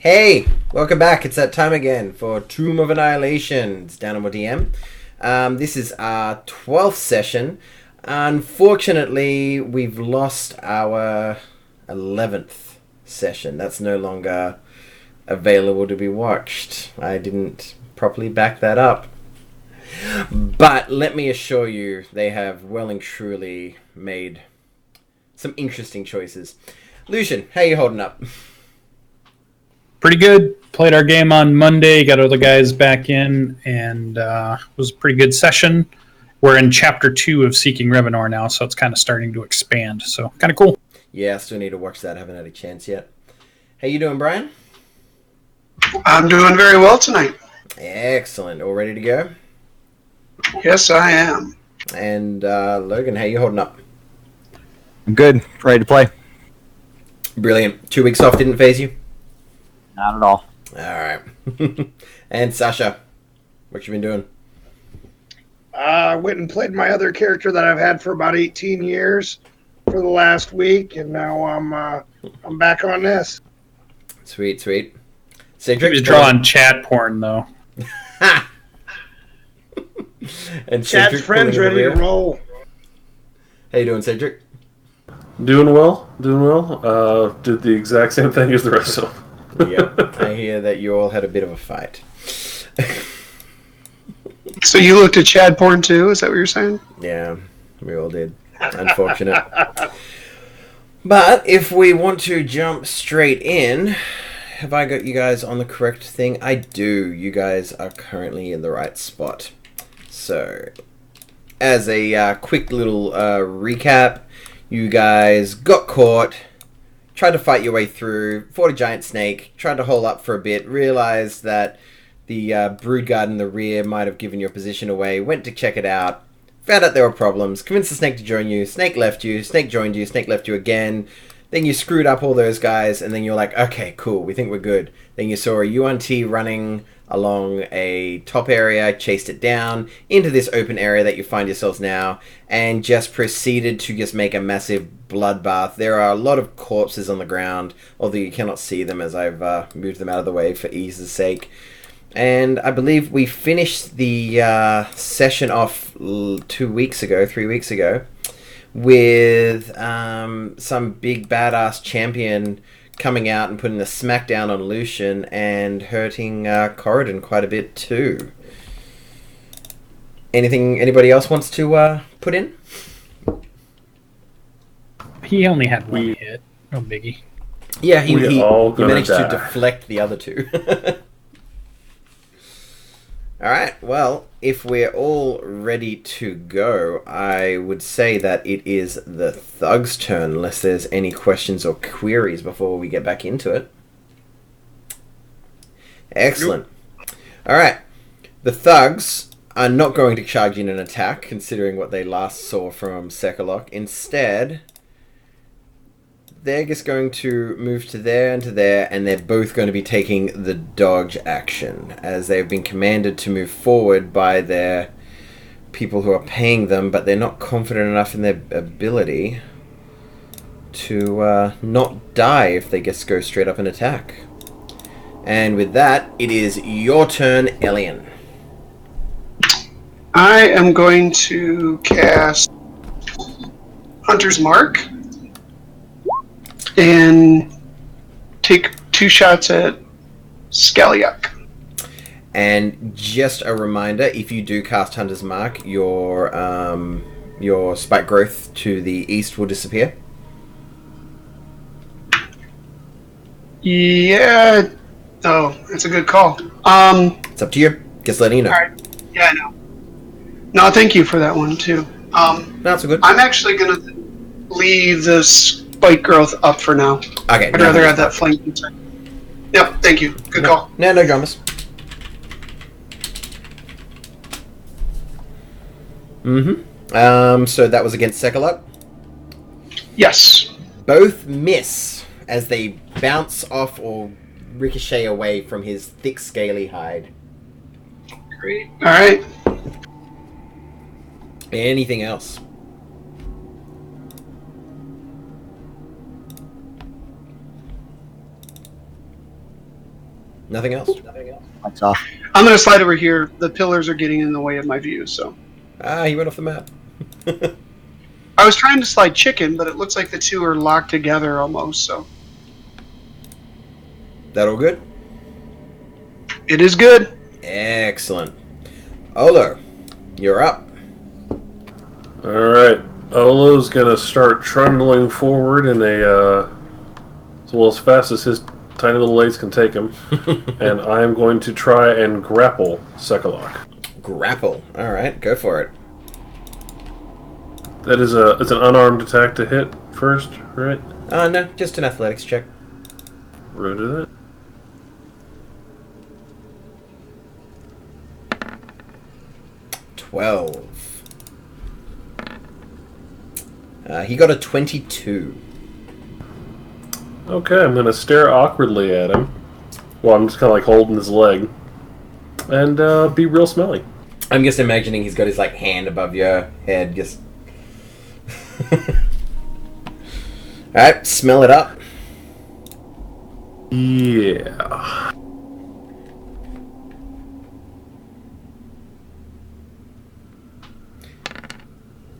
Hey, welcome back. It's that time again for Tomb of Annihilation. It's DanimalDM. This is our 12th session. Unfortunately, we've lost our 11th session. That's no longer available to be watched. I didn't properly back that up. But let me assure you, they have well and truly made some interesting choices. Lucian, how you holding up? Pretty good. Played our game on Monday, got all the guys back in, and it was a pretty good session. We're in Chapter 2 of Seeking Revenor now, so it's kind of starting to expand. So, kind of cool. Yeah, I still need to watch that. I haven't had a chance yet. How you doing, Brian? I'm doing very well tonight. Excellent. All ready to go? Yes, I am. And Logan, how you holding up? I'm good. Ready to play. Brilliant. 2 weeks off didn't phase you? Not at all. Alright. And Sasha, what you been doing? I went and played my other character that I've had for about 18 years for the last week, and now I'm back on this. Sweet, sweet. He Cedric? was drawing chat porn, though. And Chad's Cedric friends pulling in the ready to rear. roll. How you doing, Cedric? Doing well. Did the exact same thing as the rest of them. Yep. I hear that you all had a bit of a fight. So you looked at Chad porn too? Is that what you're saying? Yeah, we all did. Unfortunate. But if we want to jump straight in, have I got you guys on the correct thing? I do. You guys are currently in the right spot. So, as a quick little recap, you guys got caught, tried to fight your way through, fought a giant snake, tried to hole up for a bit, realized that the brood guard in the rear might have given your position away, went to check it out, found out there were problems, convinced the snake to join you, snake left you, snake joined you, snake left you again, then you screwed up all those guys, and then you're like, okay, cool, we think we're good. Then you saw a UNT running along a top area, chased it down into this open area that you find yourselves now, and just proceeded to just make a massive bloodbath. There are a lot of corpses on the ground, although you cannot see them as I've moved them out of the way for ease's sake. And I believe we finished the session off 3 weeks ago, with some big badass champion coming out and putting a smackdown on Lucian and hurting Corridon quite a bit too. Anything anybody else wants to put in? He only had one hit. No biggie. Yeah, he managed to die. deflect the other two. Alright, well, if we're all ready to go, I would say that it is the Thug's turn, unless there's any questions or queries before we get back into it. Excellent. Alright, the Thugs are not going to charge in an attack, considering what they last saw from Sekalok. Instead, they're just going to move to there, and they're both going to be taking the dodge action, as they've been commanded to move forward by their people who are paying them, but they're not confident enough in their ability to not die if they just go straight up and attack. And with that, it is your turn, Elian. I am going to cast Hunter's Mark and take 2 shots at Scalliak. And just a reminder, if you do cast Hunter's Mark, your spike growth to the east will disappear. Yeah. Oh, that's a good call. It's up to you. Just letting you know. All right. Yeah, I know. No, thank you for that one too. Not so good. I'm actually going to leave the spike growth up for now. Okay. I'd rather have that flank attack. Yep, thank you. Good call. No dramas. So that was against Sekaluk. Yes. Both miss as they bounce off or ricochet away from his thick, scaly hide. Great. All right. Anything else? Nothing else? Lights off. I'm going to slide over here. The pillars are getting in the way of my view, so. Ah, he went off the map. I was trying to slide chicken, but it looks like the two are locked together almost, so. That all good? It is good. Excellent. Olo, you're up. Alright. Olo's gonna start trundling forward in as fast as his tiny little legs can take him. And I am going to try and grapple Sekalok. Grapple. Alright, go for it. That is it's an unarmed attack to hit first, right? No, just an athletics check. Rotor that. He got a 22. Okay, I'm gonna stare awkwardly at him. Well, I'm just kind of like holding his leg. And be real smelly. I'm just imagining he's got his like hand above your head, just... Alright, smell it up. Yeah.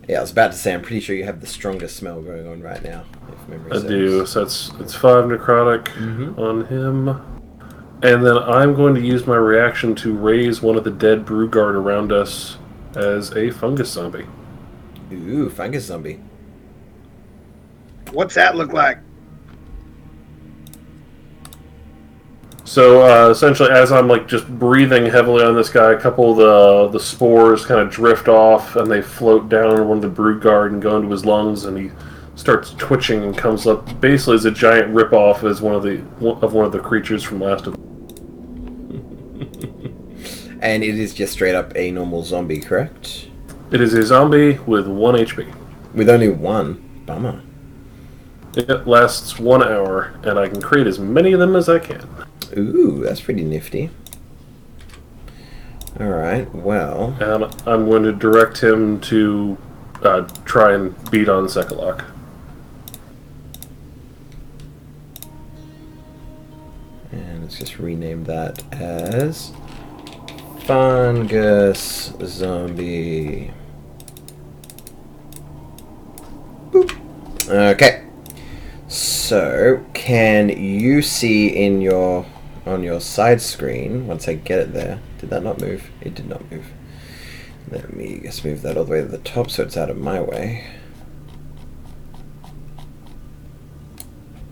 Yeah, I was about to say, I'm pretty sure you have the strongest smell going on right now, if memory I serves. do. So it's 5 necrotic on him. And then I'm going to use my reaction to raise one of the dead Brewguard around us as a fungus zombie. Ooh, fungus zombie. What's that look like? So essentially, as I'm like just breathing heavily on this guy, a couple of the spores kind of drift off and they float down one of the Brewguard and go into his lungs, and he starts twitching and comes up basically as a giant ripoff as one of the creatures from Last of Us. And it is just straight up a normal zombie, correct? It is a zombie with 1 HP. With only 1? Bummer. It lasts 1 hour, and I can create as many of them as I can. Ooh, that's pretty nifty. Alright, well... And I'm going to direct him to try and beat on Sekalok. And let's just rename that as... Fungus Zombie. Boop. Okay. So, can you see in your... on your side screen, once I get it there, did that not move? It did not move. Let me just move that all the way to the top so it's out of my way.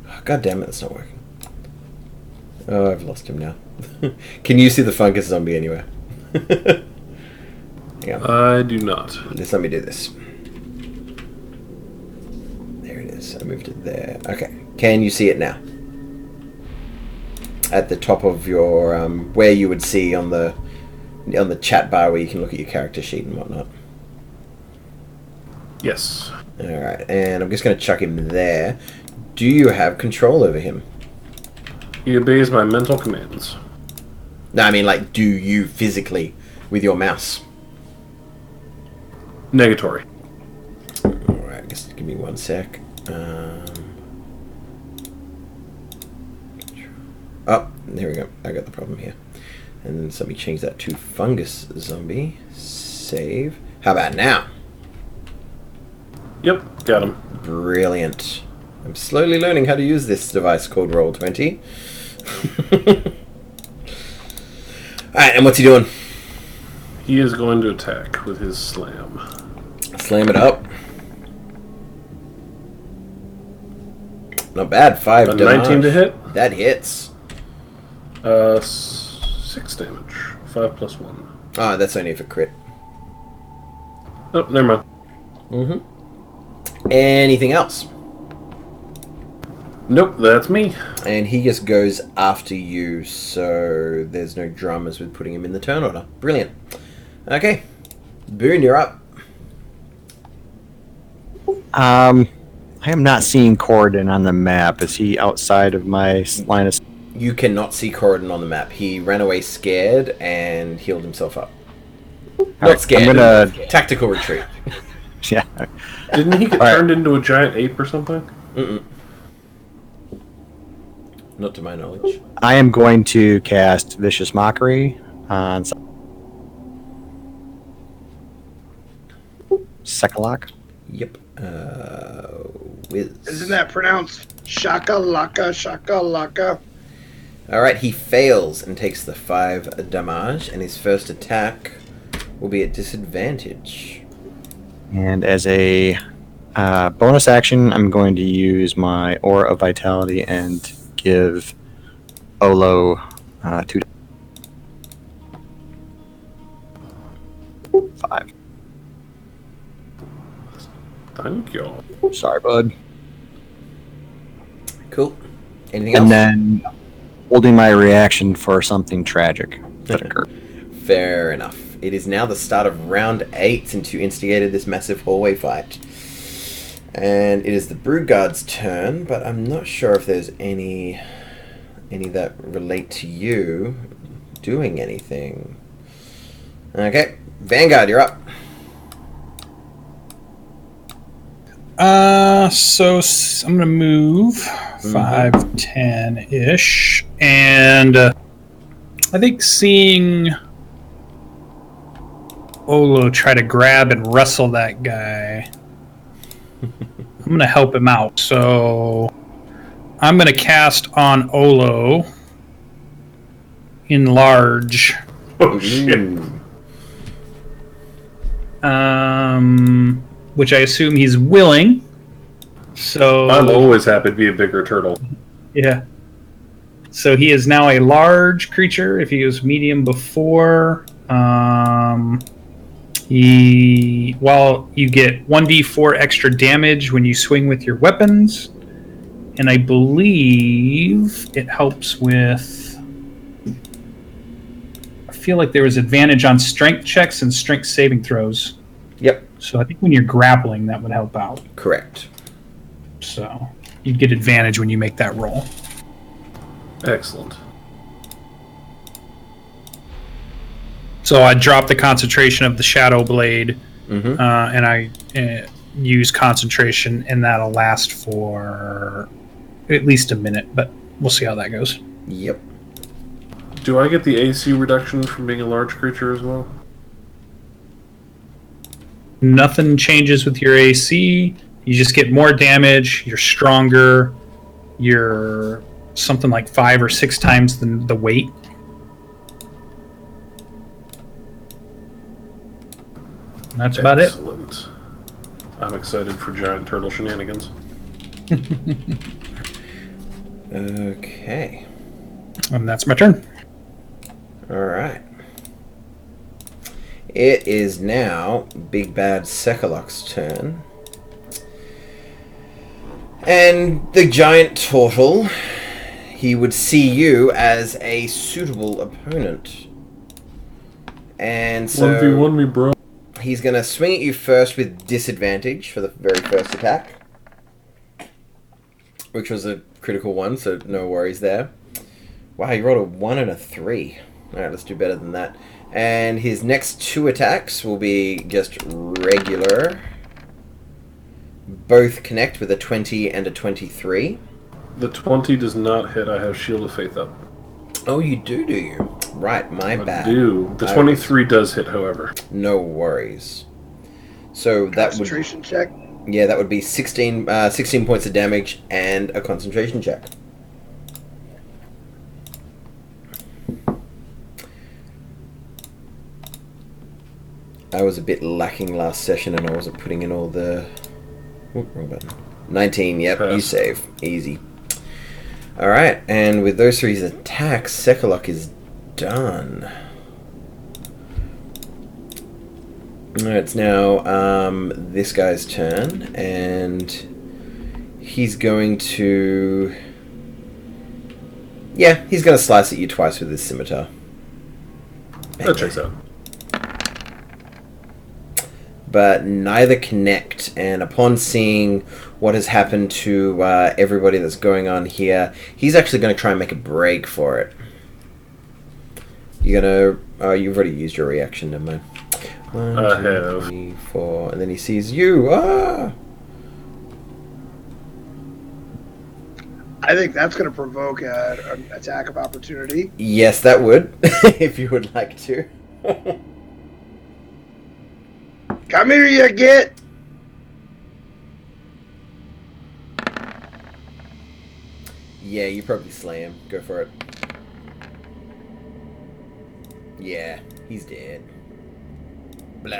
Oh, God damn it, it's not working. Oh, I've lost him now. Can you see the fungus zombie anywhere? Yeah. I do not. Just let me do this. There it is. I moved it there. Okay. Can you see it now? At the top of your where you would see on the chat bar where you can look at your character sheet and whatnot. Yes. Alright, and I'm just going to chuck him there. Do you have control over him? He obeys my mental commands. No, I mean, like, do you physically with your mouse? Negatory. Alright, just give me 1 sec. Oh, there we go. I got the problem here. And then somebody change that to fungus zombie. Save. How about now? Yep, got him. Brilliant. I'm slowly learning how to use this device called Roll20. Alright, and what's he doing? He is going to attack with his slam. Slam it up. Not bad. 5 A damage. 19 to hit. That hits. 6 damage. 5 plus 1. Ah, that's only if it crit. Oh, never mind. Anything else? Nope, that's me. And he just goes after you, so there's no dramas with putting him in the turn order. Brilliant. Okay. Boone, you're up. I am not seeing Corridon on the map. Is he outside of my line of... You cannot see Corridon on the map. He ran away scared and healed himself up. Not right, scared. I'm gonna... Tactical retreat. Yeah. Didn't he get turned into a giant ape or something? Mm-mm. Not to my knowledge. I am going to cast Vicious Mockery on Sekalak. Yep. Whiz. Isn't that pronounced shakalaka, shakalaka? Alright, he fails and takes the 5 damage, and his first attack will be at disadvantage. And as a bonus action, I'm going to use my Aura of Vitality and give Olo 2 5. Thank you. Sorry, bud. Cool. Anything else? And then holding my reaction for something tragic that occurred. Fair enough. It is now the start of round 8 since you instigated this massive hallway fight. And it is the Broodguard's turn, but I'm not sure if there's any that relate to you doing anything. Okay, Vanguard, you're up. So I'm gonna move 5, 10-ish, and I think seeing Olo try to grab and wrestle that guy, I'm gonna help him out. So I'm gonna cast on Olo Enlarge. Oh shit! Which I assume he's willing. So I'm always happy to be a bigger turtle. yeah. So he is now a large creature. If he was medium before, while you get 1d4 extra damage when you swing with your weapons, and I believe it helps with. I feel like there was advantage on strength checks and strength saving throws. Yep. So I think when you're grappling, that would help out. Correct. So you'd get advantage when you make that roll. Excellent. So I drop the concentration of the Shadow Blade, Mm-hmm. and I use concentration, and that'll last for at least a minute, but we'll see how that goes. Yep. Do I get the AC reduction from being a large creature as well? Nothing changes with your AC. You just get more damage. You're stronger. You're something like 5 or 6 times the weight. And that's about it. Excellent. I'm excited for giant turtle shenanigans. Okay. And that's my turn. Alright. It is now Big Bad Sekaluk's turn. And the giant turtle, he would see you as a suitable opponent. And so 1v1 me, bro. he's going to swing at you first with disadvantage for the very first attack. Which was a critical one, so no worries there. Wow, you rolled a 1 and a 3. Alright, let's do better than that. And his next 2 attacks will be just regular. Both connect with a 20 and a 23. The 20 does not hit. I have Shield of Faith up. Oh, you do you? Right, my bad. I do. The 23 does hit, however. No worries. So that would... Concentration check. Yeah, that would be 16 points of damage and a concentration check. I was a bit lacking last session and I wasn't putting in all the... Oop, wrong button. 19, yep, Pass. you save. Easy. Alright, and with those 3 attacks, Sekaluk is done. It's now this guy's turn, and he's going to... Yeah, he's going to slice at you twice with his scimitar. That checks out. But neither connect, and upon seeing what has happened to everybody that's going on here, he's actually going to try and make a break for it. You're going to... you've already used your reaction, never mind. 1, I 2, have. 3, 4, and then he sees you. Ah! I think that's going to provoke an attack of opportunity. Yes, that would, if you would like to. Come here, you get. Yeah, you probably slay him. Go for it. Yeah, he's dead. Blah.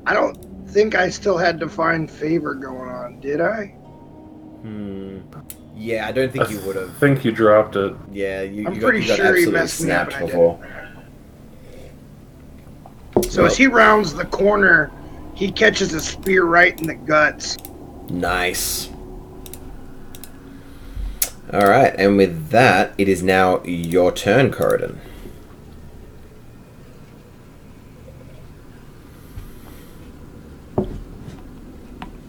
I don't think I still had Divine Favor going on, did I? Yeah, I don't think you would I have. think you dropped it. Yeah, you I'm got, pretty you got sure he absolutely messed me up snapped and I before. So as he rounds the corner, he catches a spear right in the guts. Nice. Alright, and with that, it is now your turn, Corridon.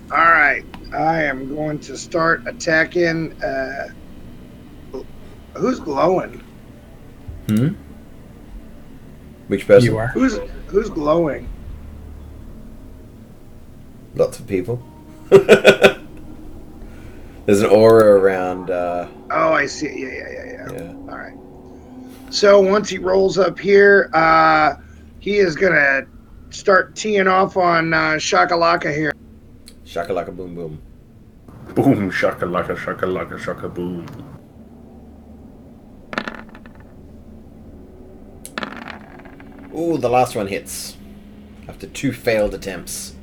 Alright, I am going to start attacking. Who's glowing? Which person? You are. Who's glowing? Lots of people. There's an aura around. Oh, I see. Yeah. Yeah. All right. So once he rolls up here, he is gonna start teeing off on Shakalaka here. Shakalaka boom boom. Boom, shakalaka, shakalaka, shaka boom. Ooh, the last one hits. After 2 failed attempts.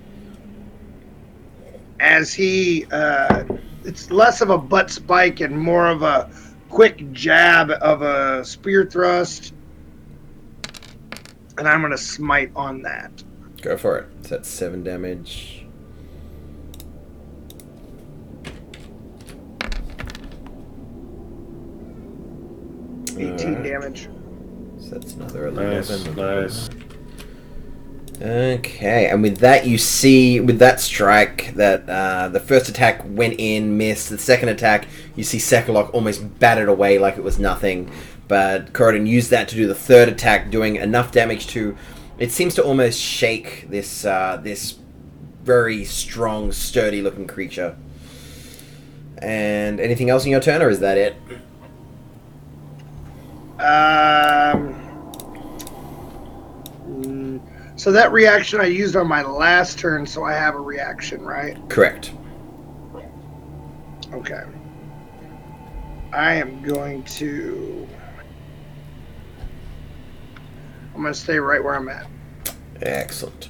As he, it's less of a butt spike and more of a quick jab of a spear thrust. And I'm gonna smite on that. Go for it. So that's 7 damage. $18 damage. So that's another 11. Nice. Okay, and with that you see, with that strike, that the first attack went in, missed. The second attack, you see Sekalok almost batted away like it was nothing. But Corridon used that to do the third attack, doing enough damage to, it seems to almost shake this this very strong, sturdy-looking creature. And anything else in your turn, or is that it? So that reaction I used on my last turn, so I have a reaction, right? Correct. Okay. I am going to... I'm going to stay right where I'm at. Excellent.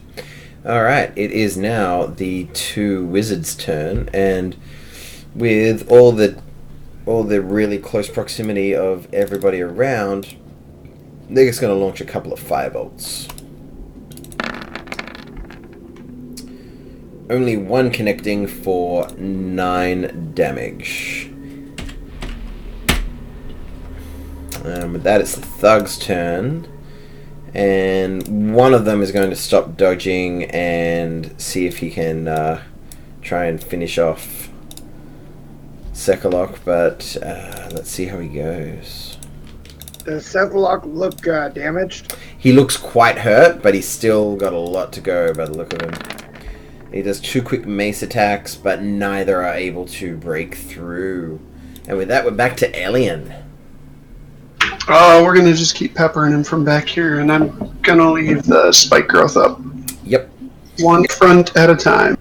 Alright, it is now the 2 wizards' turn, and with all the really close proximity of everybody around, they're just going to launch a couple of firebolts. Only one connecting for 9 damage. With that, it's the thug's turn. And one of them is going to stop dodging and see if he can try and finish off Sekalok, but let's see how he goes. Does Sekalok look damaged? He looks quite hurt, but he's still got a lot to go by the look of him. He does 2 quick mace attacks, but neither are able to break through. And with that, we're back to Alien. We're going to just keep peppering him from back here, and I'm going to leave the spike growth up. Yep. One front at a time.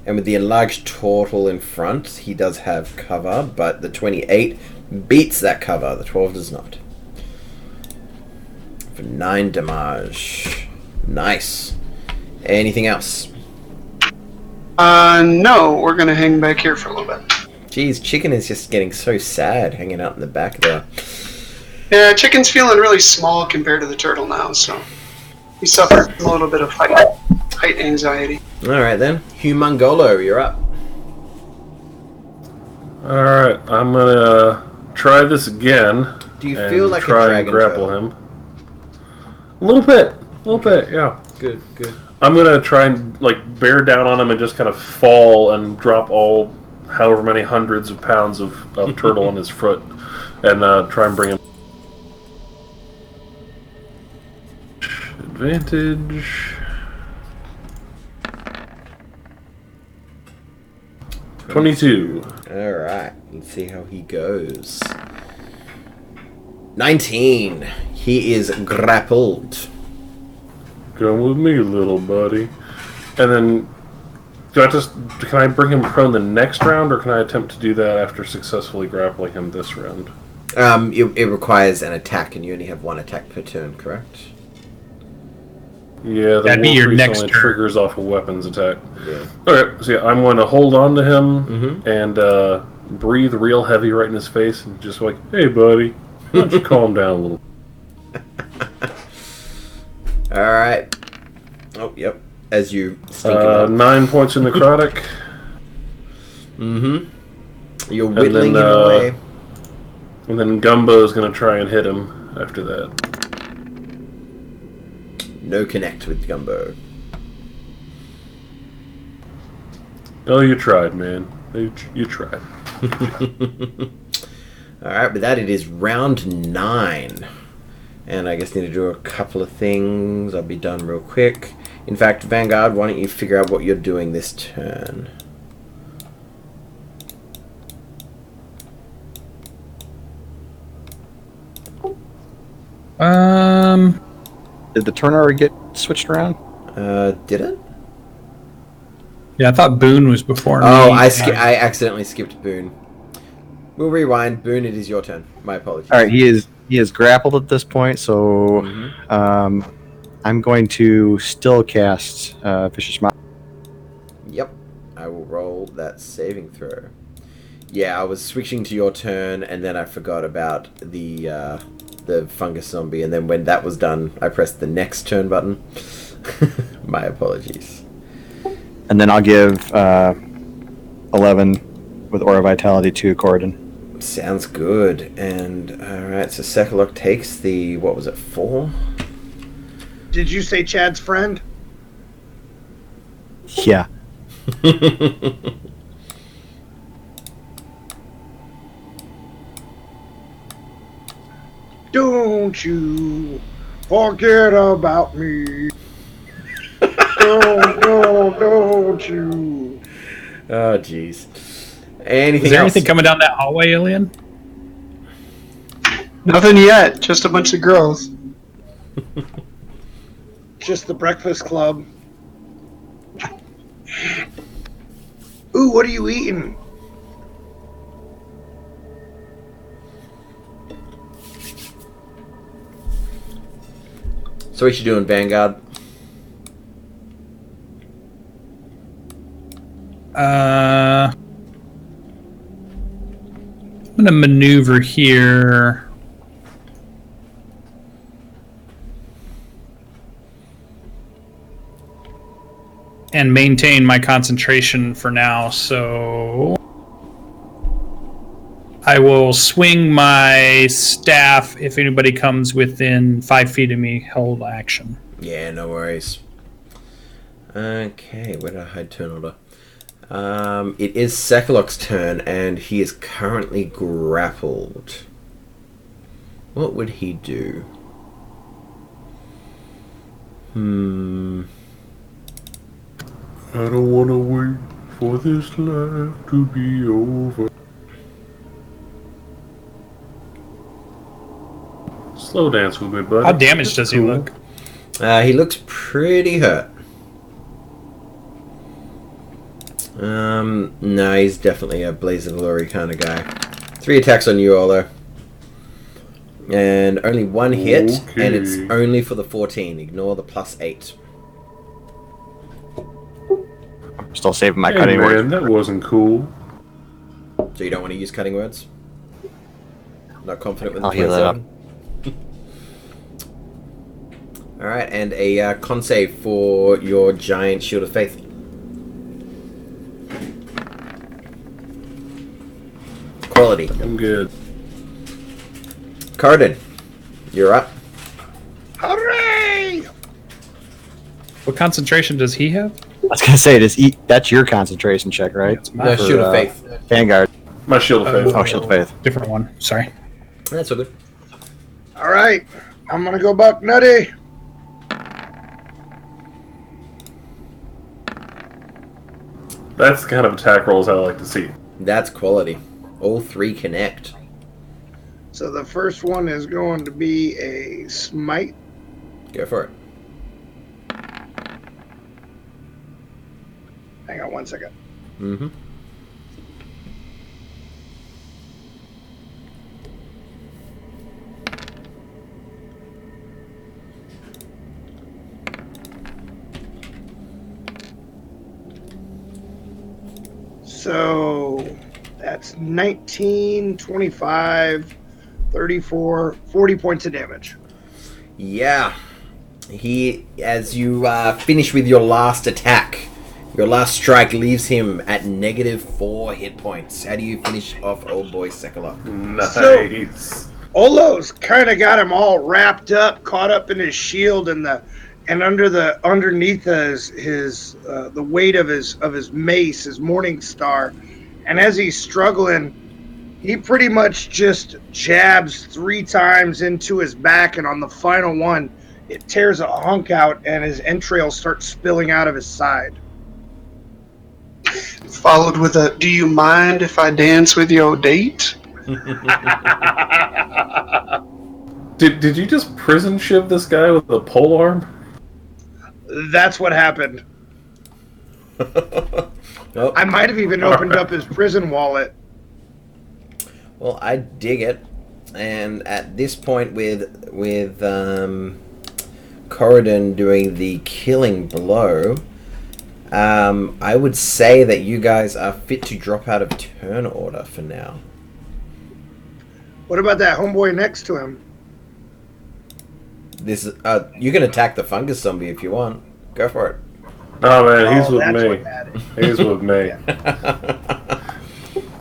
And with the enlarged turtle in front, he does have cover, but the 28 beats that cover. The 12 does not. For 9 damage. Nice. Anything else? No, we're going to hang back here for a little bit. Jeez, Chicken is just getting so sad hanging out in the back there. Yeah, Chicken's feeling really small compared to the turtle now, so he suffers a little bit of height anxiety. Alright then. Humongolo, you're up. Alright, I'm gonna try this again. Do you and feel like a try and dragon grapple turtle? him? A little bit, yeah. Good, good. I'm gonna try and bear down on him and just kind of fall and drop all however many hundreds of pounds of turtle on his foot, and try and bring him. Advantage. 22. All right. Let's see how he goes. 19. He is grappled. Come with me, little buddy. And then, can I bring him prone the next round, or can I attempt to do that after successfully grappling him this round? It requires an attack, and you only have one attack per turn, correct? Yeah, the That'd be your War Priest next only turn. triggers off a weapons attack. Yeah. Okay, so yeah, I'm going to hold on to him and breathe real heavy right in his face and just like, hey, buddy, why don't you calm down a little? All right. Oh, yep. As you stink him up. 9 points in necrotic. You're whittling him then, away. And then Gumbo's going to try and hit him after that. No connect with Gumbo. Oh, you tried, man. You tried. Alright, with that it is round 9. And I guess need to do a couple of things. I'll be done real quick. In fact, Vanguard, why don't you figure out what you're doing this turn? Did the turn already get switched around? Did it? Yeah, I thought Boone was before Oh, me. I accidentally skipped Boone. We'll rewind. Boone, it is your turn. My apologies. All right, he is grappled at this point, so I'm going to still cast Vicious Mouth. Yep. I will roll that saving throw. Yeah, I was switching to your turn, and then I forgot about the fungus zombie, and then when that was done, I pressed the next turn button. My apologies. And then I'll give 11 with Aura Vitality to Corridon. Sounds good. And alright, so Sekalok takes the, what was it, 4? Did you say Chad's friend? Yeah. Don't you forget about me. Don't you. Oh, jeez. Anything Is there else? anything coming down that hallway, Alien? Nothing yet, just a bunch of growth. Just the Breakfast Club. Ooh, what are you eating? So what you doing, Vanguard? I'm gonna maneuver here. And maintain my concentration for now, so I will swing my staff if anybody comes within 5 feet of me, hold action. Yeah, no worries. Okay, where did I hide turn order? It is Sekalok's turn, and he is currently grappled. What would he do? I don't want to wait for this life to be over. Slow dance with me, buddy. How damaged does he look? He looks pretty hurt. No, he's definitely a Blaze of Glory kind of guy. 3 attacks on you, Olo. And only 1 hit, and it's only for the 14. Ignore the +8. I'm still saving my Hey, cutting man, word. that wasn't cool. So you don't want to use cutting words? Not confident with the I'll heal that up. 27? Alright, and a con save for your giant Shield of Faith. Quality. I'm good. Cardin, you're up. Hooray! What concentration does he have? I was gonna say, that's your concentration check, right? It's No, mine. Shield of Faith. Vanguard. My shield of faith. Oh, Shield of Faith. Different one. Sorry. That's all good. All right, I'm gonna go buck nutty. That's the kind of attack rolls I like to see. That's quality. All 3 connect. So the first one is going to be a smite. Go for it. Hang on 1 second. Mm-hmm. So that's 19, 25, 34, 40 points of damage. Yeah. As you finish with your last attack, your last strike leaves him at -4 hit points. How do you finish off old boy Sekalok? Nice. Olo's kind of got him all wrapped up, caught up in his shield, and underneath his the weight of his mace, his morning star, and as he's struggling, he pretty much just jabs 3 times into his back, and on the final one, it tears a hunk out, and his entrails start spilling out of his side. Followed with a, "Do you mind if I dance with your date?" Did you just prison shiv this guy with a pole arm? That's what happened. Oh, I might have even opened up his prison wallet. well, I dig it. And at this point, with Corridon doing the killing blow, I would say that you guys are fit to drop out of turn order for now. What about that homeboy next to him? This you can attack the fungus zombie if you want. Go for it. Oh man, he's with that's me. what that is. He's with me.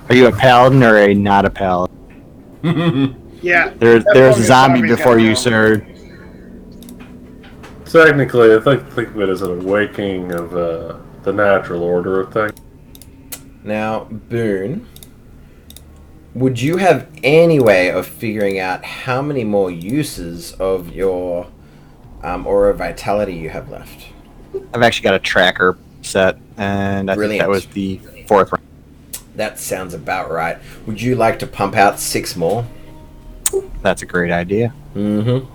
Are you a paladin or a not a paladin? Yeah. There's that a fungus zombie zombie's before gotta you, go. sir. Technically, I think of it as an awakening of the natural order of things. Now, Boone, would you have any way of figuring out how many more uses of your Aura Vitality you have left? I've actually got a tracker set, and I think Brilliant. that was the 4th round. That sounds about right. Would you like to pump out 6 more? That's a great idea. Mm-hmm.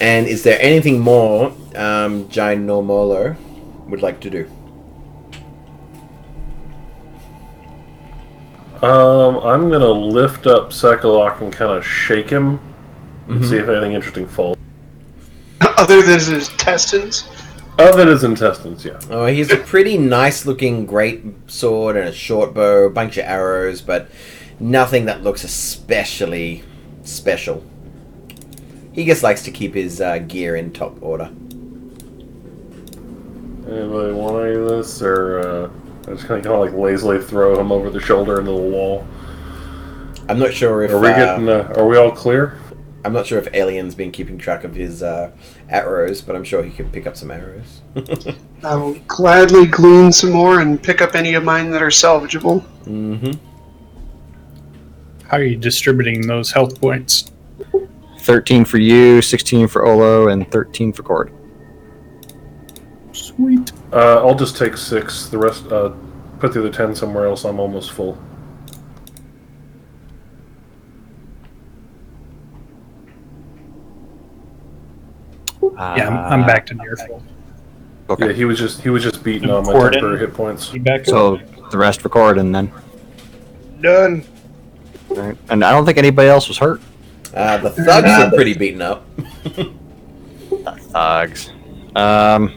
And is there anything more Ginormolo would like to do? I'm gonna lift up Sekalok and kind of shake him and see if anything interesting falls. Other than his intestines? Other than his intestines, yeah. Oh, he's a pretty nice looking great sword and a short bow, a bunch of arrows, but nothing that looks especially special. He just likes to keep his gear in top order. Anybody want any of this, or I just kind of like lazily throw him over the shoulder into the wall? I'm not sure if Are we getting? Are we all clear? I'm not sure if Alien's been keeping track of his arrows, but I'm sure he can pick up some arrows. I will gladly glean some more and pick up any of mine that are salvageable. Mm-hmm. How are you distributing those health points? 13 for you, 16 for Olo, and 13 for Cord. Sweet. I'll just take 6. The rest, put the other 10 somewhere else. I'm almost full. Yeah, I'm back to near full. Okay. Yeah, he was just beating on my Corden. temporary hit points. You back up? So the rest for Corden then. Done. Right. And I don't think anybody else was hurt. The thugs are pretty beaten up. Thugs. And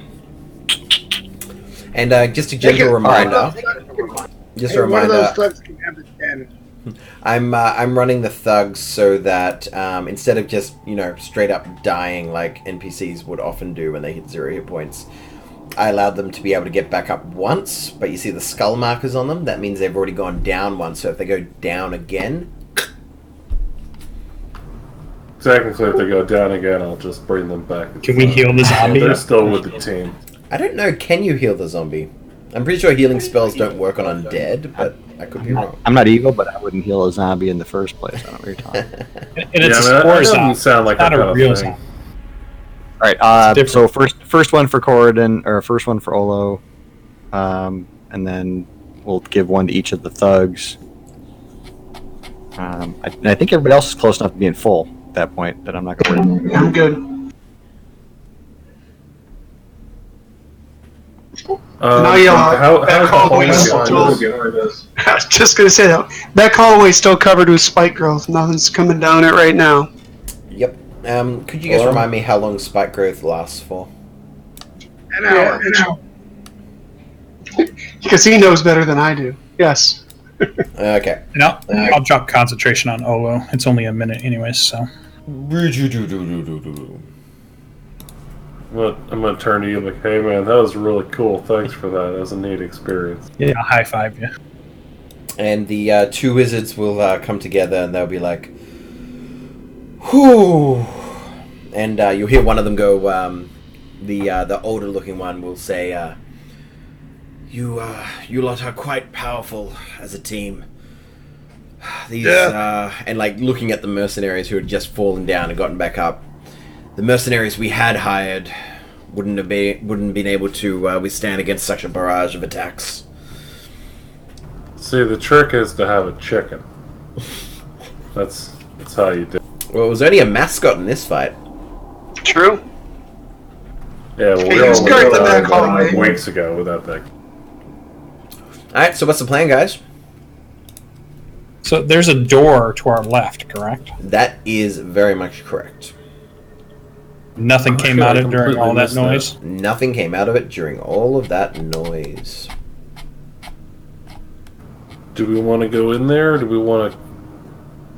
just a gentle reminder. Just a One of those reminder. thugs can have the 10. I'm running the thugs so that instead of just straight up dying like NPCs would often do when they hit 0 hit points, I allowed them to be able to get back up once. But you see the skull markers on them. That means they've already gone down once. So if they go down again, Technically, if they go down again, I'll just bring them back. Can we heal the zombie? They're still with the team. I don't know. Can you heal the zombie? I'm pretty sure healing spells don't work on undead, but I could be wrong. I'm not evil, but I wouldn't heal a zombie in the first place. I don't know what you're talking about. And it's a that spore doesn't zombie. sound like Not that a kind of real thing. zombie. right. So first one for Corridon, or first one for Olo, and then we'll give one to each of the thugs. I think everybody else is close enough to being full at that point that I'm not going to worry. I'm good. Now y'all, that hallway still. I was just gonna say that hallway's still covered with spike growth. Nothing's coming down it right now. Yep. Could you guys remind me how long spike growth lasts for? An hour. Because he knows better than I do. Yes. Okay. And I'll drop concentration on Olo. It's only a minute anyways, so. I'm gonna turn to you like, hey man, that was really cool. Thanks for that. That was a neat experience. Yeah, I'll high five you. And the two wizards will come together and they'll be like, whew. And you'll hear one of them go, the older looking one will say, you lot are quite powerful as a team. These, and like looking at the mercenaries who had just fallen down and gotten back up, the mercenaries we had hired wouldn't been able to withstand against such a barrage of attacks. See, the trick is to have a chicken. That's how you do it. Well, it was only a mascot in this fight. True. Yeah, well, we He was all guarding went that down hallway. weeks ago with that thing. Alright, so what's the plan, guys? So there's a door to our left, correct? That is very much correct. Nothing I came feel out like of it during completely all that missed that. noise. Nothing came out of it during all of that noise. Do we want to go in there? Or do we want to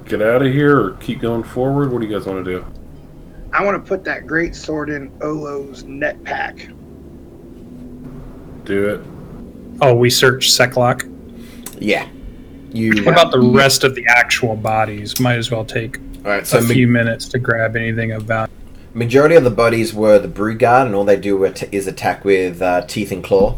get out of here or keep going forward? What do you guys want to do? I want to put that great sword in Olo's net pack. Do it. Oh, we searched Seclock. Yeah. What about the rest of the actual bodies? Might as well take Alright, so a few minutes to grab anything of value. majority of the bodies were the Brood Guard, and all they do is attack with teeth and claw.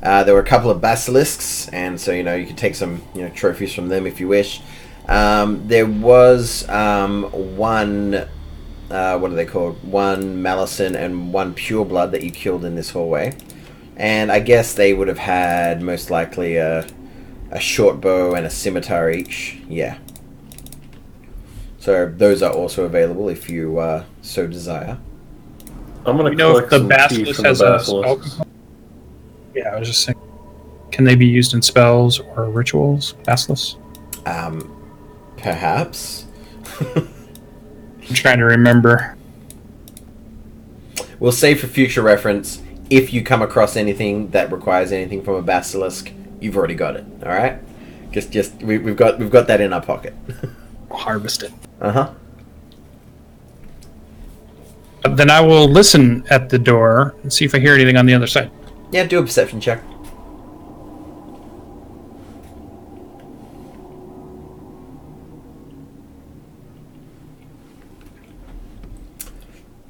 There were a couple of basilisks, and so you could take some trophies from them if you wish. There was one. What are they called? One Malison and one Pureblood that you killed in this hallway, and I guess they would have had most likely a short bow and a scimitar each. Yeah. So those are also available if you so desire. I'm gonna We know if collect the some teeth basilisk from the has a spell basilisks. component. Yeah, I was just saying. Can they be used in spells or rituals? Basilisks? Perhaps. I'm trying to remember. We'll say for future reference, if you come across anything that requires anything from a basilisk, you've already got it. All right. We've got that in our pocket. We'll harvest it. Then I will listen at the door and see if I hear anything on the other side. Yeah, do a perception check.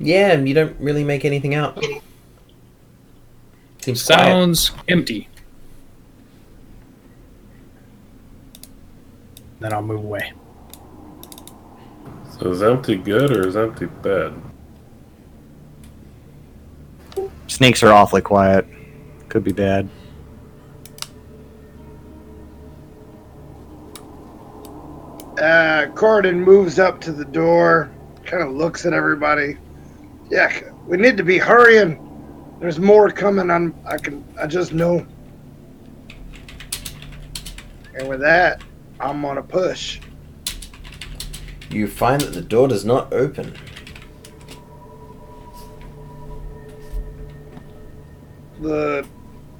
Yeah, you don't really make anything out. Seems quiet. Sounds empty. Then I'll move away. So is empty good or is empty bad? Snakes are awfully quiet. Could be bad. Corridon moves up to the door, kind of looks at everybody. Yeah, we need to be hurrying. There's more coming. I just know. And with that, I'm gonna push. You find that the door does not open. The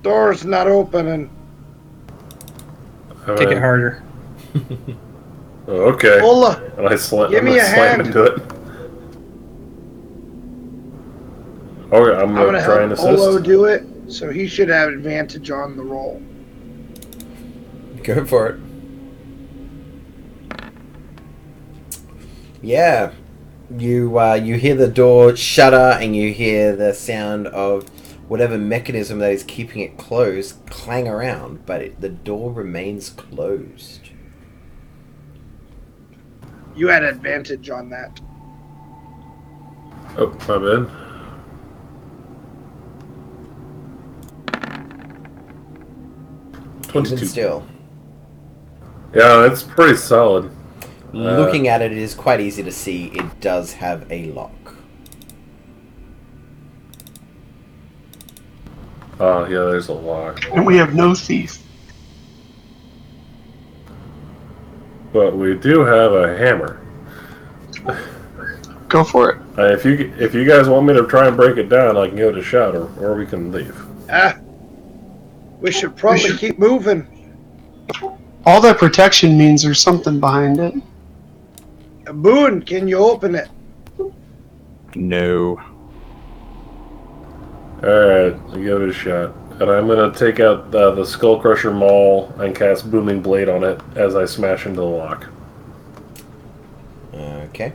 door's not opening. Take it harder. Oh, okay. Ola, And I slam give me a hand. into it. Okay, I'm I'm gonna gonna try and help Olo assist. do it, so he should have advantage on the roll. Go for it. Yeah. You hear the door shudder and you hear the sound of whatever mechanism that is keeping it closed clang around, but the door remains closed. You had advantage on that. Oh, my bad. 22. Even still. Yeah, it's pretty solid. Looking at it, it is quite easy to see it does have a lock. Oh, yeah, there's a lock. And we have no thief. But we do have a hammer. Go for it. If you guys want me to try and break it down, I can give it a shot, or we can leave. We should probably keep moving. All that protection means there's something behind it. Boone, can you open it? No. Alright, I'll give it a shot. And I'm going to take out the Skull Crusher Maul and cast Booming Blade on it as I smash into the lock. Okay.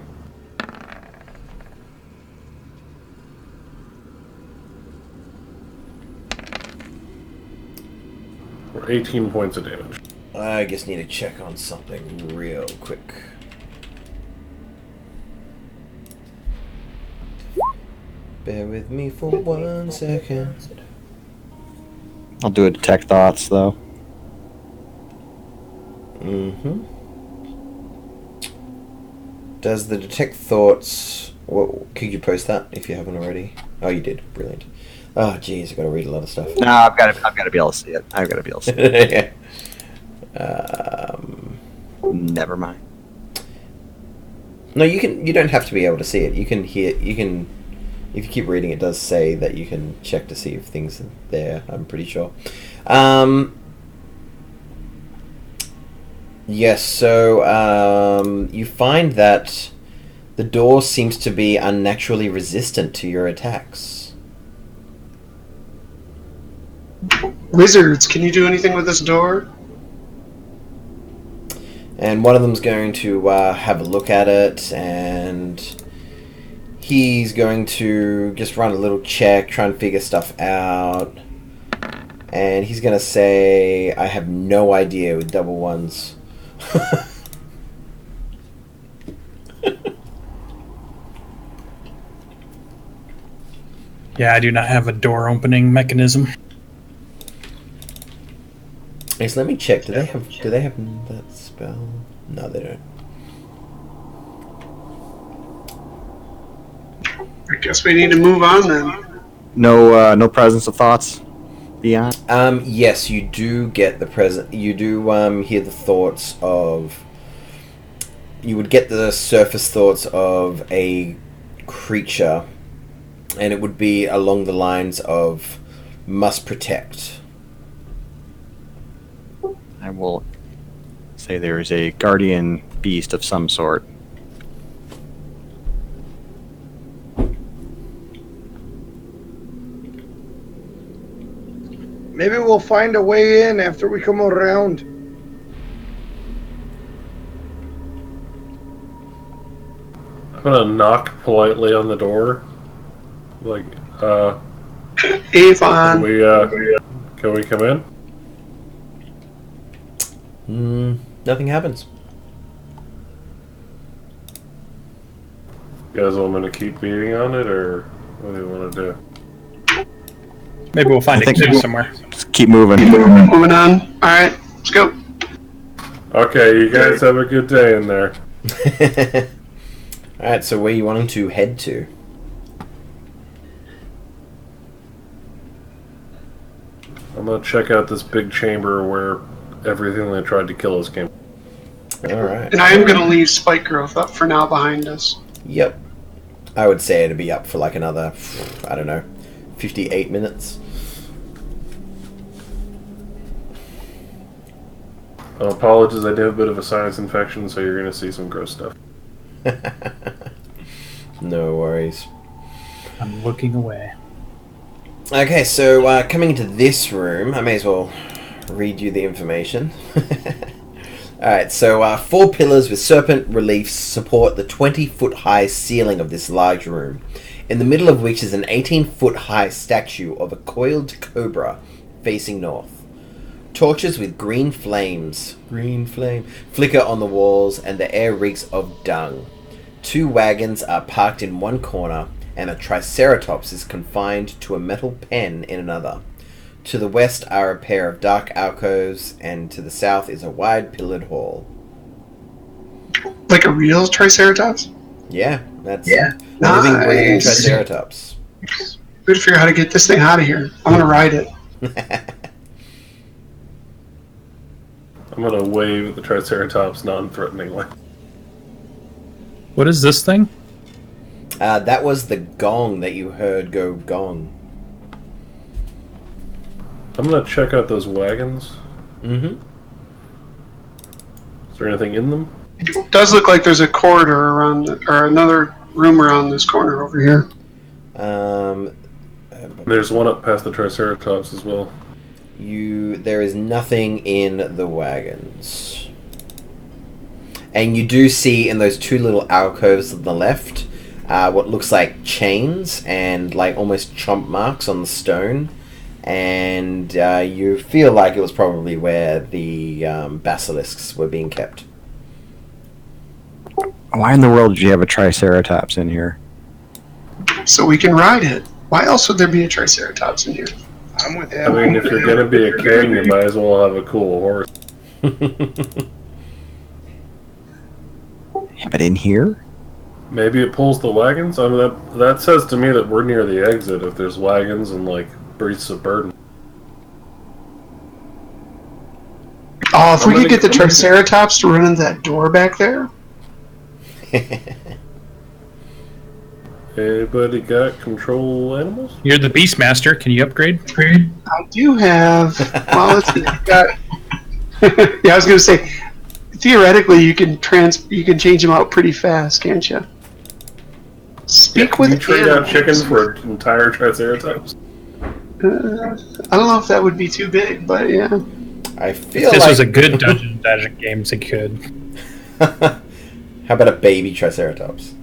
For 18 points of damage. I just need to check on something real quick. Bear with me for 1 second. I'll do a detect thoughts though. Mm-hmm. Does the detect thoughts... Well, could you post that if you haven't already? Oh, you did. Brilliant. Oh, jeez, I've got to read a lot of stuff. No, I've got to be able to see it. I've got to be able to see it. Never mind. No, you don't have to be able to see it. You can hear... You can... If you keep reading, it does say that you can check to see if things are there, I'm pretty sure. Yes, so you find that the door seems to be unnaturally resistant to your attacks. Wizards, can you do anything with this door? And one of them's going to have a look at it, and he's going to just run a little check, try and figure stuff out. And he's going to say, I have no idea with double ones. Yeah, I do not have a door opening mechanism. Yes, let me check. Do they have that spell? No, they don't. I guess we need to move on then. No presence of thoughts beyond. Yes, you do get the present. You do hear the thoughts of. You would get the surface thoughts of a creature, and it would be along the lines of must protect. I will say there is a guardian beast of some sort. Maybe we'll find a way in after we come around. I'm gonna knock politely on the door. Like, Avon. can we come in? Nothing happens. You guys want me to keep beating on it, or what do you want to do? Maybe we'll find I a think key we'll- somewhere. Just keep moving. Moving on. Alright, let's go. Okay, you guys have a good day in there. Alright, so where are you wanting to head to? I'm gonna check out this big chamber where everything that tried to kill us came. Alright. And I am going to leave Spike Growth up for now behind us. Yep. I would say it'd be up for like another, I don't know, 58 minutes. Apologies, I do have a bit of a sinus infection, so you're gonna see some gross stuff. No worries. I'm looking away. Okay, so coming into this room, I may as well read you the information. Alright, so 4 pillars with serpent reliefs support the 20-foot-high ceiling of this large room, in the middle of which is an 18-foot-high statue of a coiled cobra facing north. Torches with green flame, flicker on the walls, and the air reeks of dung. 2 wagons are parked in one corner, and a triceratops is confined to a metal pen in another. To the west are a pair of dark alcoves, and to the south is a wide pillared hall. Like a real Triceratops? Yeah, that's Nice. breathing Triceratops. We gotta figure out how to get this thing out of here. I'm gonna ride it. I'm gonna wave at the Triceratops non-threateningly. What is this thing? That was the gong that you heard go gong. I'm gonna check out those wagons. Mm-hmm. Is there anything in them? It does look like there's a corridor around, or another room around this corner over here. There's one up past the Triceratops as well. There is nothing in the wagons. And you do see in those two little alcoves on the left what looks like chains and like almost chomp marks on the stone. And you feel like it was probably where the basilisks were being kept. Why in the world did you have a Triceratops in here? So we can ride it. Why else would there be a Triceratops in here? I'm with I him. mean, if you're gonna be a king, you might as well have a cool horse. Yeah, but in here? Maybe it pulls the wagons. I mean, that says to me that we're near the exit. If there's wagons and like beasts of burden. Oh, if we could get the Triceratops to run into that door back there. Anybody got control animals? You're the Beastmaster. Can you upgrade? I do have. Well, let's see. I've got. Yeah, I was going to say. Theoretically, you can change them out pretty fast, can't you? Speak with you trade out animals. chickens for an entire Triceratops. I don't know if that would be too big, but yeah. I feel If this like... was a good Dungeons and Dragons game, it could. How about a baby Triceratops?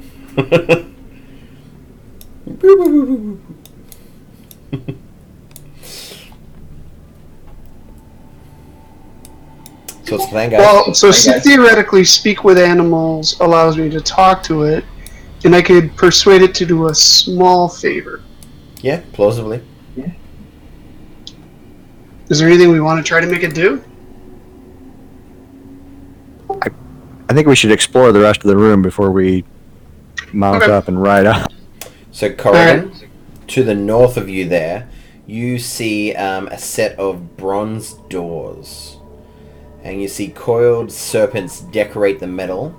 So what's the plan, guys? Well, so theoretically, speak with animals allows me to talk to it, and I could persuade it to do a small favor. Yeah, plausibly. Is there anything we want to try to make it do? I think we should explore the rest of the room before we mount Okay. up and ride up. So, Corrigan, to the north of you there, you see a set of bronze doors. And you see coiled serpents decorate the metal.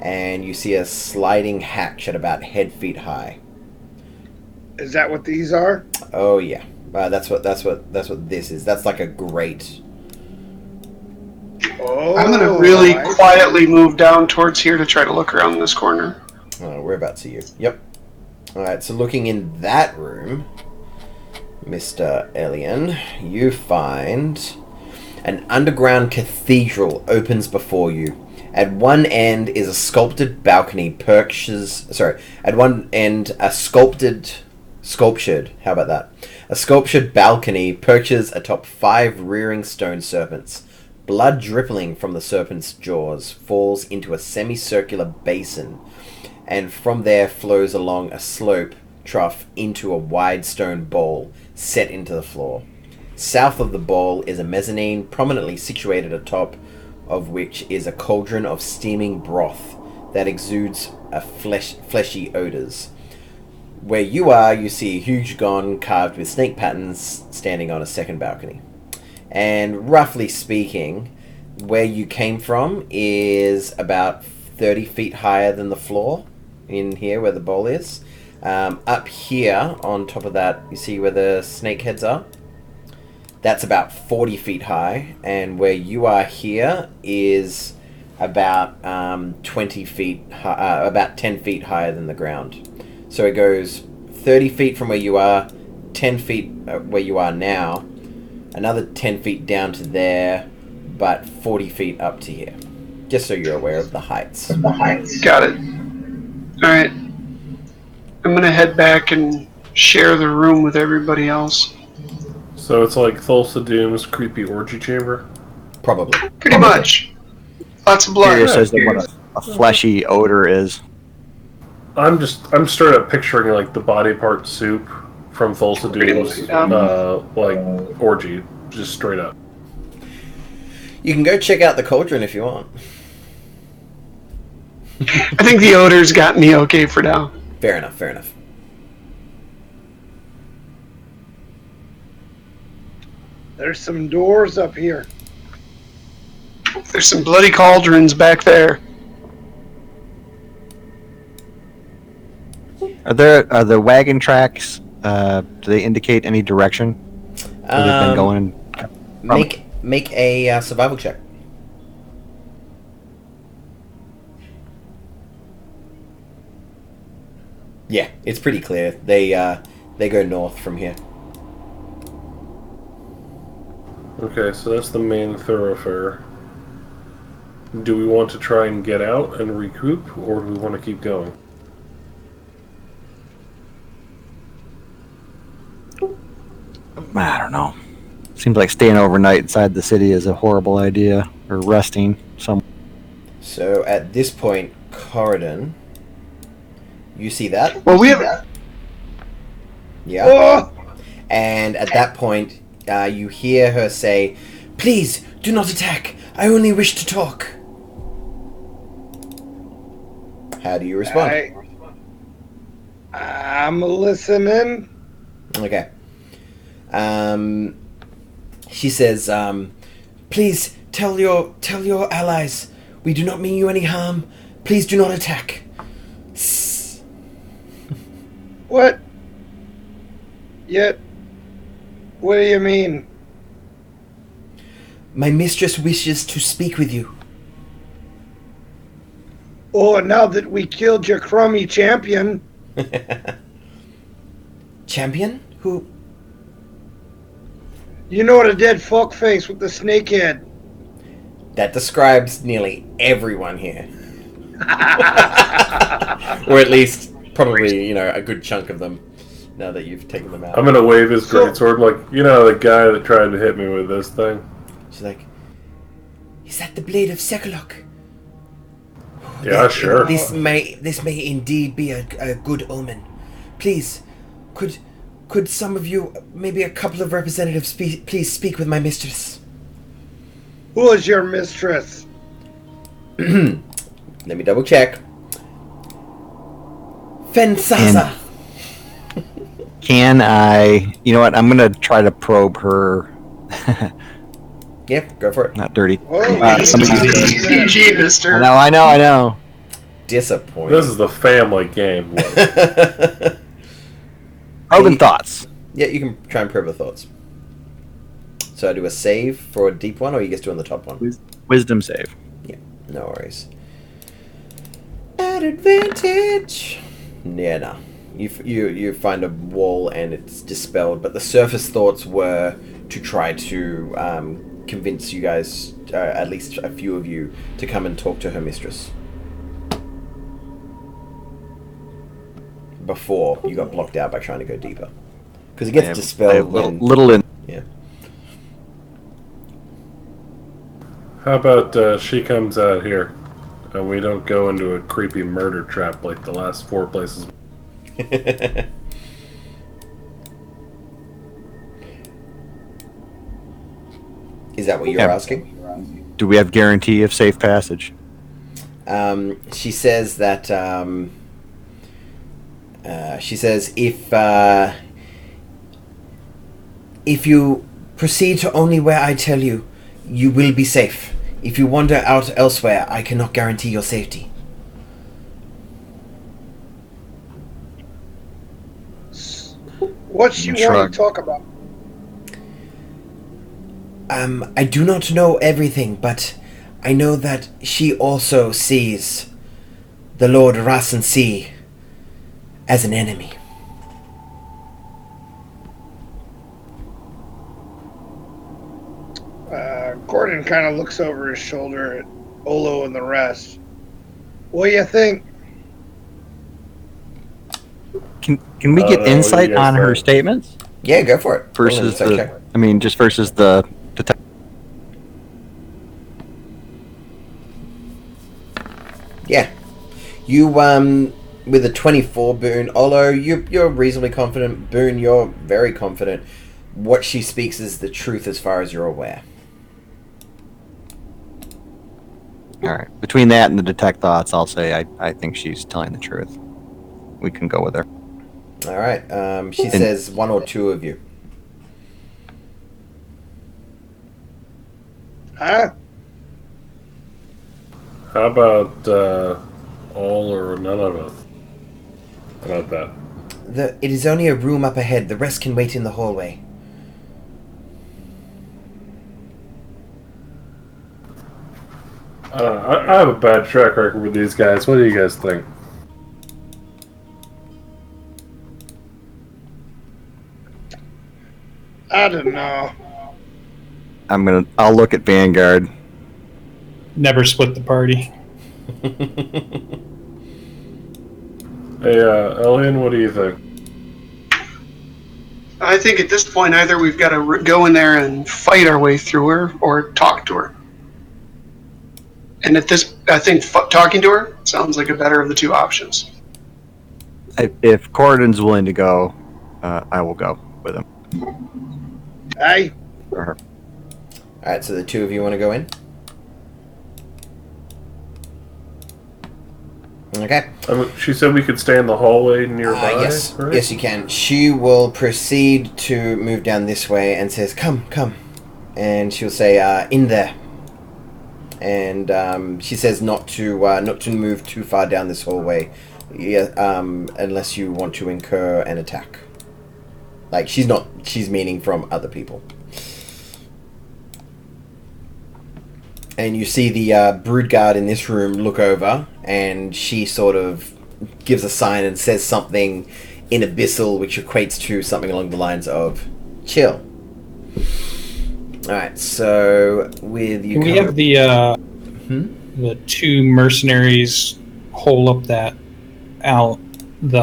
And you see a sliding hatch at about head feet high. Is that what these are? Oh, yeah. That's what this is. That's like a grate. Oh, I'm going to really I see. quietly move down towards here to try to look around this corner. Whereabouts are you? Yep. Alright, so looking in that room, Mr. Elian, you find an underground cathedral opens before you. At one end is a sculpted balcony at one end a sculptured, how about that? A sculptured balcony perches atop 5 rearing stone serpents. Blood dripping from the serpent's jaws falls into a semicircular basin, and from there flows along a slope trough into a wide stone bowl set into the floor. South of the bowl is a mezzanine prominently situated atop of which is a cauldron of steaming broth that exudes a fleshy odors. Where you are, you see a huge gon carved with snake patterns standing on a second balcony. And roughly speaking, where you came from is about 30 feet higher than the floor in here where the bowl is. Up here, on top of that, you see where the snake heads are? That's about 40 feet high. And where you are here is about 20 feet, about 10 feet higher than the ground. So it goes 30 feet from where you are, 10 feet where you are now, another 10 feet down to there, but 40 feet up to here. Just so you're aware of the heights. Got it. Alright. I'm going to head back and share the room with everybody else. So it's like Thulsa Doom's creepy orgy chamber? Probably. Pretty much. Lots of blood. Curious as to what a fleshy odor is. I'm straight up picturing like the body part soup from Thulsadoon's like orgy, just straight up. You can go check out the cauldron if you want. I think the odor's got me okay for now. Fair enough, fair enough. There's some doors up here. There's some bloody cauldrons back there. Are the wagon tracks? Do they indicate any direction? Where they've been going? Make a survival check. Yeah, it's pretty clear. They go north from here. Okay, so that's the main thoroughfare. Do we want to try and get out and recoup, or do we want to keep going? I don't know. Seems like staying overnight inside the city is a horrible idea, or resting somewhere. So at this point, Corridon, you see that? Well, we have. Yeah. Oh! And at that point, you hear her say, "Please, do not attack. I only wish to talk." How do you respond? I'm listening. Okay. She says, "Please tell your allies we do not mean you any harm. Please do not attack." What? Yet, what do you mean? My mistress wishes to speak with you. Oh, now that we killed your crummy champion. Champion? Who? You know the dead fuckface with the snake head. That describes nearly everyone here. Or at least, probably, a good chunk of them, now that you've taken them out. I'm gonna wave his greatsword like, the guy that tried to hit me with this thing. She's like, "Is that the blade of Sekolok?" Yeah, sure. This may indeed be a good omen. Please, could some of you, maybe a couple of representatives, please speak with my mistress? Who is your mistress? Let me double check. Fensaza. Can I? You know what? I'm gonna try to probe her. Yeah, go for it. Not dirty. Oh, PG, mister. I know. Disappointing. This is the family game. Probing thoughts. Yeah, you can try and probe her thoughts. So I do a save for a deep one, or you just doing the top one? Wisdom save. Yeah, no worries. At advantage. Yeah, no. You find a wall and it's dispelled, but the surface thoughts were to try to convince you guys, at least a few of you, to come and talk to her mistress. Before you got blocked out by trying to go deeper. Because it gets dispelled when... Little in... Yeah. How about she comes out here, and we don't go into a creepy murder trap like the last 4 places. Is that what you're asking? Do we have guarantee of safe passage? She says that... she says if you proceed to only where I tell you, you will be safe. If you wander out elsewhere, I cannot guarantee your safety. What you want to talk about? I do not know everything, but I know that she also sees the Lord Rasensi as an enemy. Gordon kind of looks over his shoulder at Olo and the rest. What do you think? Can we get insight on her statements? Yeah, go for it. Versus just versus the Yeah. You with a 24, Boone, although you're reasonably confident, Boone, you're very confident, what she speaks is the truth as far as you're aware. All right. Between that and the detect thoughts, I'll say I think she's telling the truth. We can go with her. All right. She says one or two of you. Huh? How about all or none of us? How about that? It is only a room up ahead. The rest can wait in the hallway. I have a bad track record with these guys. What do you guys think? I don't know. I'll look at Vanguard. Never split the party. Hey, Elian, what do you think? I think at this point, either we've got to go in there and fight our way through her, or talk to her. And at this, I think talking to her sounds like a better of the two options. If Corridon's willing to go, I will go with him. Hey, Or her. All right, so the two of you want to go in? Okay. She said we could stay in the hallway nearby. Yes, right? yes, you can. She will proceed to move down this way and says, "Come, come," and she'll say, "In there." And she says not to move too far down this hallway, unless you want to incur an attack. Like she's meaning from other people. And you see the brood guard in this room look over, and she sort of gives a sign and says something in Abyssal, which equates to something along the lines of "chill." All right, so with you, Can we have the two mercenaries hole up the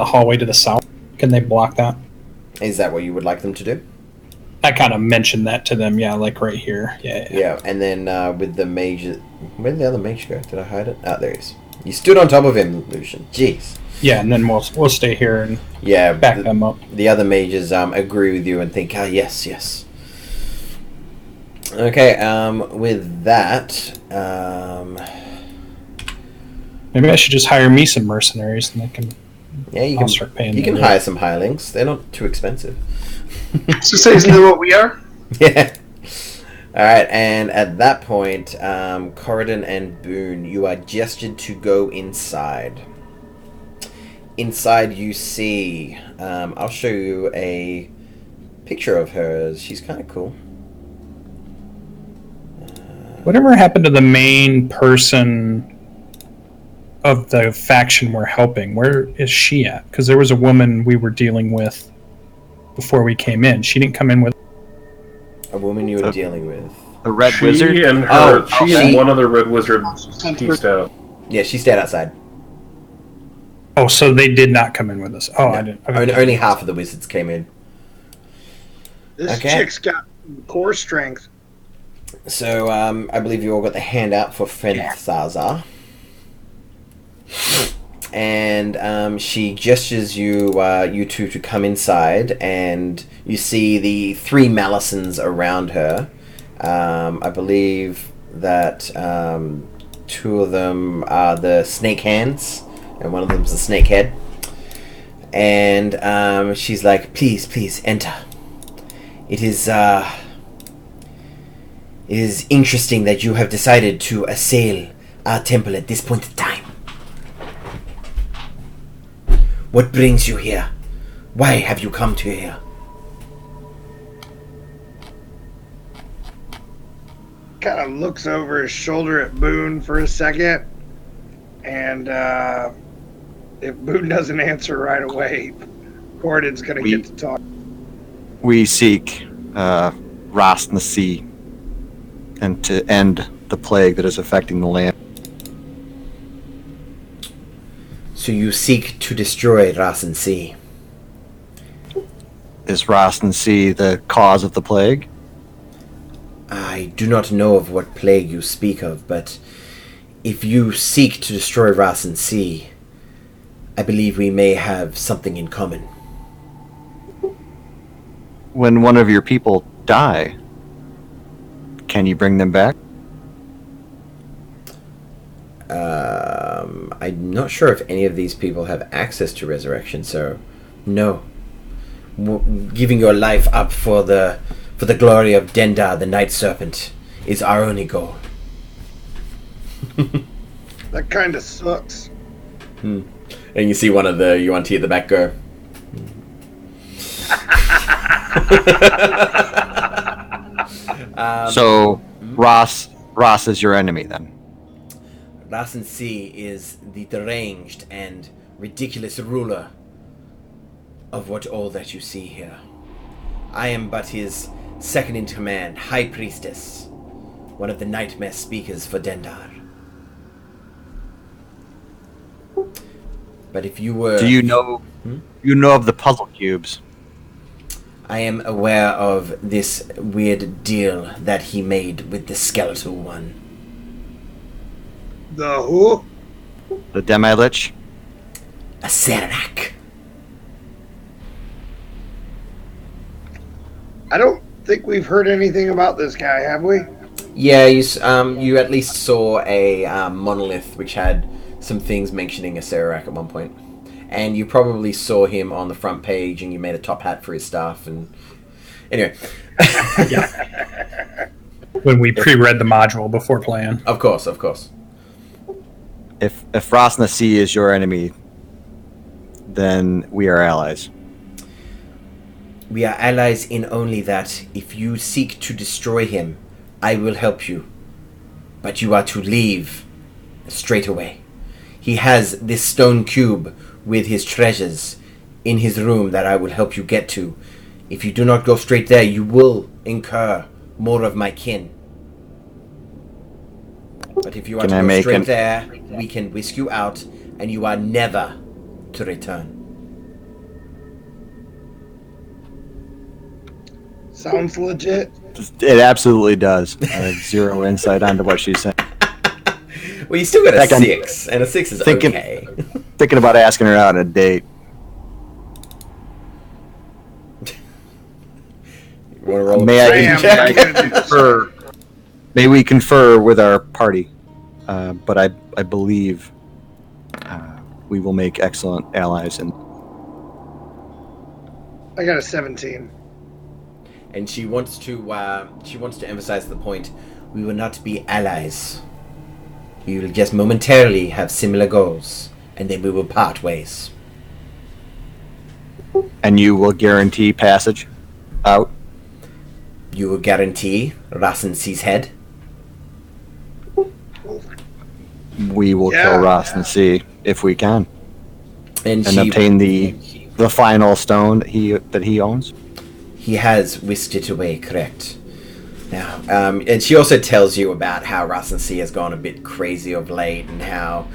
hallway to the south? Can they block that? Is that what you would like them to do? I kind of mentioned that to them. Yeah, like right here. Yeah. And then with the mage, where did the other mage go? Did I hide it? Ah, there he is. You stood on top of him, Lucian. Jeez. Yeah, and then we'll stay here and back them up. The other mages agree with you and think, yes. Okay, with that, maybe I should just hire me some mercenaries, and they can. Yeah, you I'll can start paying. You can hire some hirelings. They're not too expensive. So say, isn't that what we are? Yeah. All right, and at that point, Corridon and Boone, you are gestured to go inside. Inside, you see. I'll show you a picture of hers. She's kind of cool. Whatever happened to the main person of the faction we're helping? Where is she at? Because there was a woman we were dealing with before we came in. She didn't come in with A woman you were dealing with. The Red She Wizard? and her, Oh, she okay. and one other red wizard pieced out. Yeah, she stayed outside. Oh, so they did not come in with us. Oh, I didn't. Okay. Only half of the wizards came in. this Okay. chick's got core strength. So, I believe you all got the handout for Fenthazar. And she gestures you two to come inside, and you see the three Malisons around her. I believe that two of them are the snake hands, and one of them's the snake head. And she's like, please, enter. It is interesting that you have decided to assail our temple at this point in time. What brings you here? Why have you come to here? Kind of looks over his shoulder at Boone for a second, and if Boone doesn't answer right away, Gordon's gonna get to talk. We seek Rast in the Sea and to end the plague that is affecting the land. So you seek to destroy Rasen Sea. Is Rast in the Sea the cause of the plague? I do not know of what plague you speak of, but if you seek to destroy Rasen Sea, I believe we may have something in common. When one of your people die, can you bring them back? I'm not sure if any of these people have access to resurrection, so no. Giving your life up for the glory of Dendar, the Night Serpent, is our only goal. That kind of sucks. And you see one of the Yuan-Ti at the back go. So Ross is your enemy then. Rasen C is the deranged and ridiculous ruler of all that you see here. I am but his second in command, High Priestess, one of the nightmare speakers for Dendar. But if you were... Do you know of the puzzle cubes? I am aware of this weird deal that he made with the skeletal one. The who? The Demi-Lich? A Serac. I don't think we've heard anything about this guy, have we? Yeah, you at least saw a monolith which had some things mentioning a Serac at one point. And you probably saw him on the front page and you made a top hat for his staff. And anyway. Yeah. When we pre-read the module before playing. Of course. If Frostna C is your enemy, then we are allies. We are allies in only that if you seek to destroy him, I will help you. But you are to leave straight away. He has this stone cube with his treasures in his room that I will help you get to. If you do not go straight there, you will incur more of my kin. But if you are to go straight there, we can whisk you out, and you are never to return. Sounds legit. It absolutely does. I have zero insight onto what she's saying. Well, you still got a 6, and a 6 is okay. Thinking about asking her out on a date. You want to roll May we confer with our party? But I believe we will make excellent allies. And I got a 17. And she wants to emphasize the point: we will not be allies. We will just momentarily have similar goals, and then we will part ways. And you will guarantee passage out? You will guarantee Rasen C's head? We will kill Rasen C if we can. And she obtain the final stone that he owns? He has whisked it away, correct. Now, and she also tells you about how Rasen C has gone a bit crazy of late, and how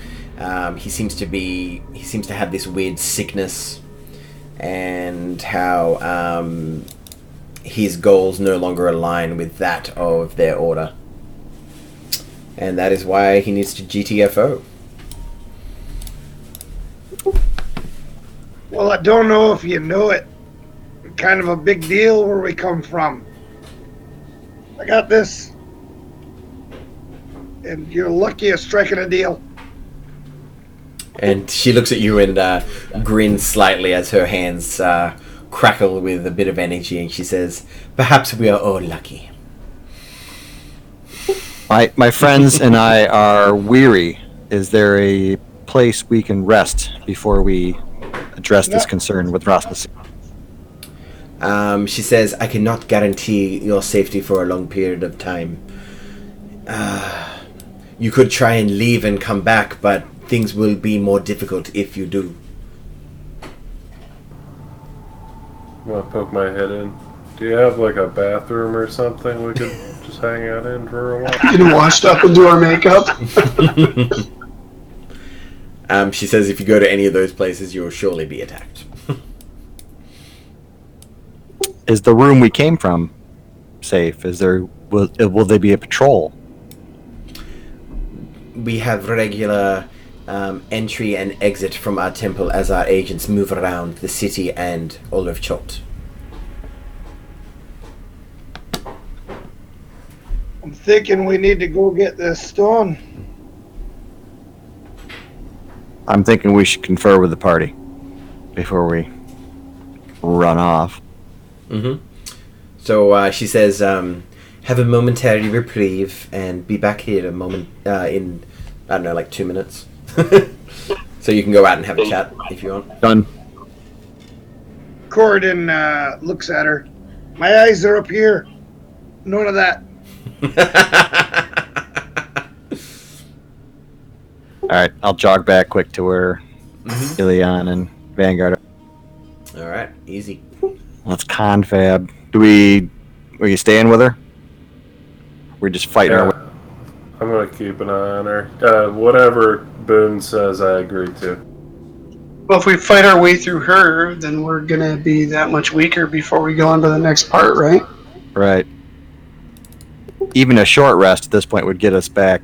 he seems to have this weird sickness, and how his goals no longer align with that of their order, and that is why he needs to GTFO. Well, I don't know if you know it. Kind of a big deal where we come from. I got this. And you're lucky at striking a deal. And she looks at you and grins slightly as her hands crackle with a bit of energy, and she says, "Perhaps we are all lucky." My friends and I are weary. Is there a place we can rest before we address this concern with Rasmussen? She says, "I cannot guarantee your safety for a long period of time. You could try and leave and come back, but things will be more difficult if you do." I'm gonna poke my head in. Do you have like a bathroom or something we could just hang out in for a while? Getting washed up and do our makeup. She says, "If you go to any of those places, you will surely be attacked." Is the room we came from safe? Will there be a patrol? We have regular entry and exit from our temple as our agents move around the city and Olivchot. I'm thinking we need to go get this stone. I'm thinking we should confer with the party before we run off. Mm-hmm. So she says, have a momentary reprieve and be back here in, I don't know, like 2 minutes. So you can go out and have a chat if you want. Done. Corridon looks at her. My eyes are up here. None of that. Alright, I'll jog back quick to where Ilion and Vanguard are. Alright, easy. Let's confab. Are you staying with her? We're just fighting our way. I'm gonna keep an eye on her. Whatever Boone says, I agree to. Well, if we fight our way through her, then we're gonna be that much weaker before we go on to the next part, right? Right. Even a short rest at this point would get us back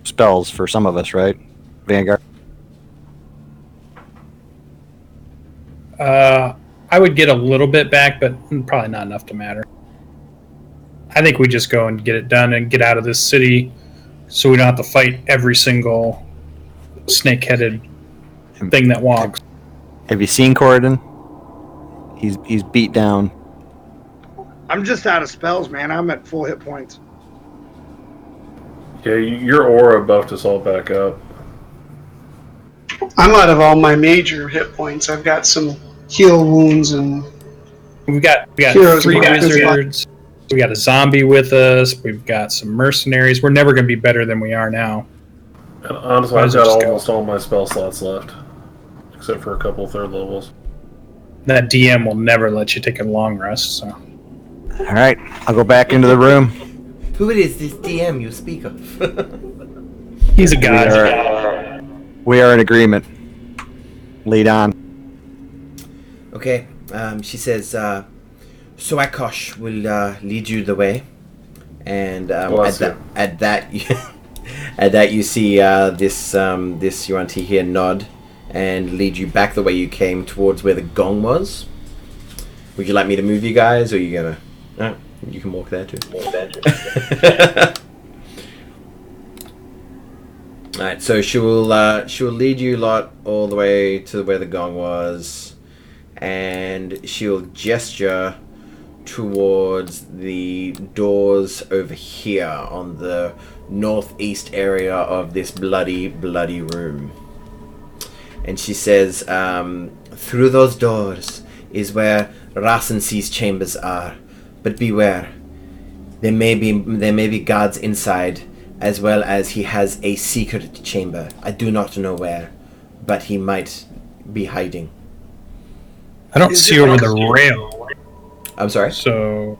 spells for some of us, right? Vanguard? I would get a little bit back, but probably not enough to matter. I think we just go and get it done and get out of this city so we don't have to fight every single snake-headed thing that walks. Have you seen Corridon? He's beat down. I'm just out of spells, man. I'm at full hit points. Yeah, your aura buffed us all back up. I'm out of all my major hit points. I've got some heal wounds and We've got Heroes 3 and wizards. We got a zombie with us. We've got some mercenaries. We're never going to be better than we are now. And honestly, I've got almost all my spell slots left. Except for a couple third levels. That DM will never let you take a long rest. So Alright, I'll go back into the room. Who is this DM you speak of? he's a god. We are in agreement. Lead on. Okay, she says, so Akosh will lead you the way. And at that you see this Yuan-Ti here nod and lead you back the way you came towards where the gong was. Would you like me to move you guys, or are you gonna... No, you can walk there too. Alright, so she will lead you lot all the way to where the gong was, and she'll gesture towards the doors over here on the northeast area of this bloody room. And she says, through those doors is where Rasensi's chambers are. But beware, there may be guards inside, as well as he has a secret chamber. I do not know where, but he might be hiding. I don't see over the rail. I'm sorry? So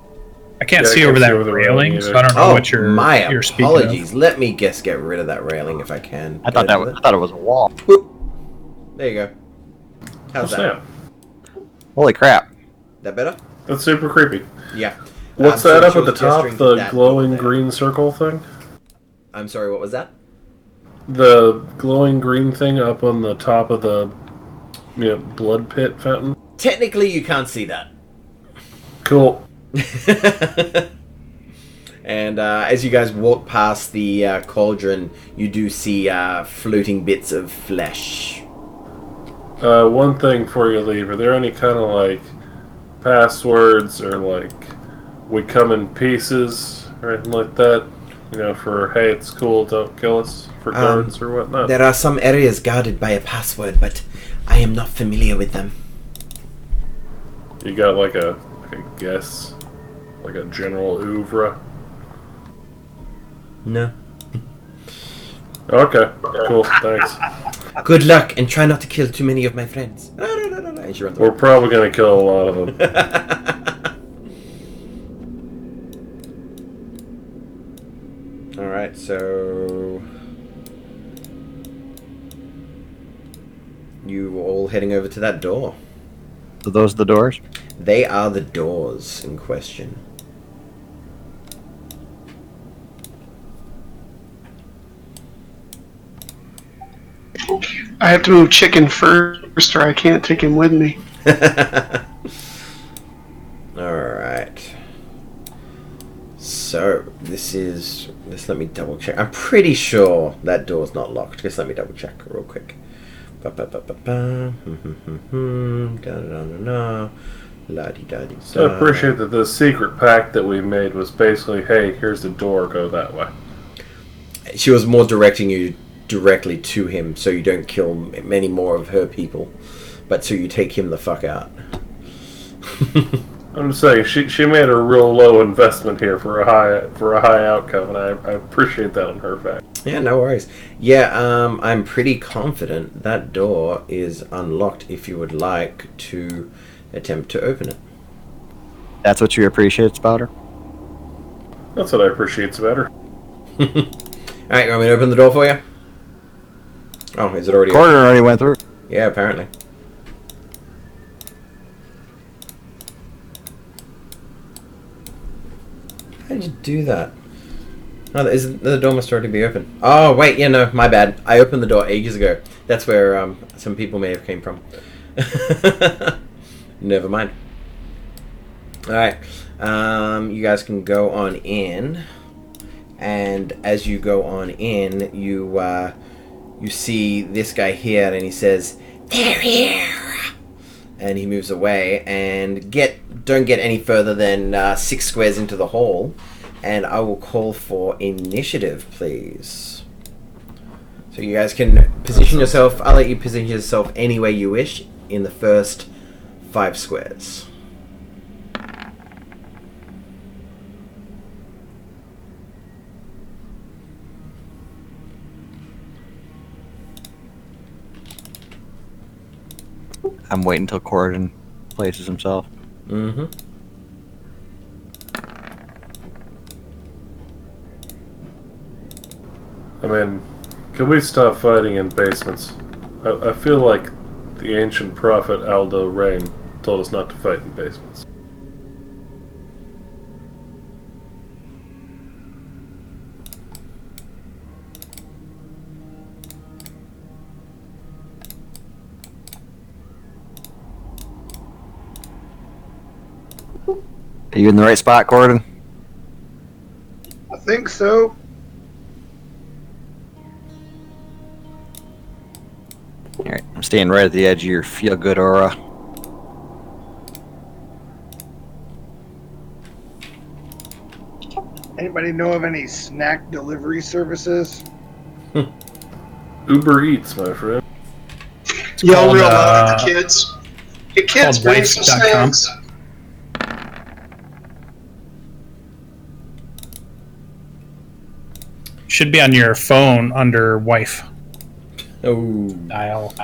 I can't see over that railing, so I don't know what you're speaking of. Apologies. Let me get rid of that railing if I can. I thought it was a wall. Whoop. There you go. How's that? Holy crap. That better? That's super creepy. Yeah. What's So that up she at the was top? gesturing The that glowing there. green circle thing? I'm sorry, what was that? The glowing green thing up on the top of the blood pit fountain? Technically, you can't see that. Cool. And as you guys walk past the cauldron, you do see floating bits of flesh. One thing before you leave, are there any kind of like passwords or like we come in pieces or anything like that? For hey, it's cool, don't kill us, for guards or whatnot. There are some areas guarded by a password, but I am not familiar with them. You got like a guess, like a general oeuvre? No. Okay, cool, thanks. Good luck, and try not to kill too many of my friends. And she runs away. We're probably gonna kill a lot of them. Alright, so... You all heading over to that door. So those are the doors? They are the doors in question. I have to move Chicken first, or I can't take him with me. Alright. So, let me double check. I'm pretty sure that door's not locked. Just let me double check real quick. So I appreciate that the secret pact that we made was basically, hey, here's the door, go that way. She was more directing you directly to him so you don't kill many more of her people, but so you take him the fuck out. I'm just saying, she made a real low investment here for a high outcome, and I appreciate that on her fact. Yeah, no worries. Yeah, I'm pretty confident that door is unlocked if you would like to attempt to open it. That's what you appreciate about her? That's what I appreciate about her. Alright, you want me to open the door for you? Oh, is it already Corridor open? already went through. Yeah, apparently. How did you do that? Oh, the door must already be open. Oh, wait, yeah, no, my bad. I opened the door ages ago. That's where some people may have came from. Never mind. Alright, you guys can go on in. And as you go on in, you see this guy here, and he says, "They're here!" And he moves away, and don't get any further than 6 squares into the hall. And I will call for initiative, please. So you guys can position yourself. I'll let you position yourself any way you wish in the first 5 squares. I'm waiting until Corridor places himself. Mm-hmm. I mean, can we stop fighting in basements? I feel like the ancient prophet Aldo Rain told us not to fight in basements. Are you in the right spot, Corridor? I think so. Alright, I'm staying right at the edge of your feel-good aura. Anybody know of any snack delivery services? Uber Eats, my friend. Yell called, real loud at the kids. Hey kids, called bring some wife.com. snacks. Should be on your phone under wife. Oh. Dial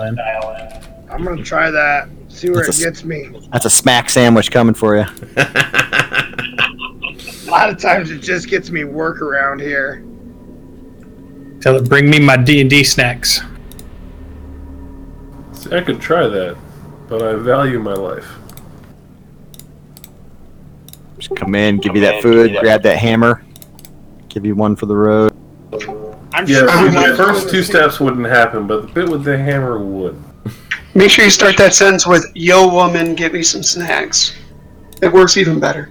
in. I'm gonna try that. See where That's it a- gets me. That's a smack sandwich coming for you. A lot of times it just gets me work around here. Tell it, bring me my D&D snacks. See, I could try that, but I value my life. Just come in, give you that food, grab that hammer, give you one for the road. I'm Yeah, sure see, we might the first do 2 the steps wouldn't happen, but the bit with the hammer would. Make sure you start that sentence with, "Yo, woman, get me some snacks." It works even better.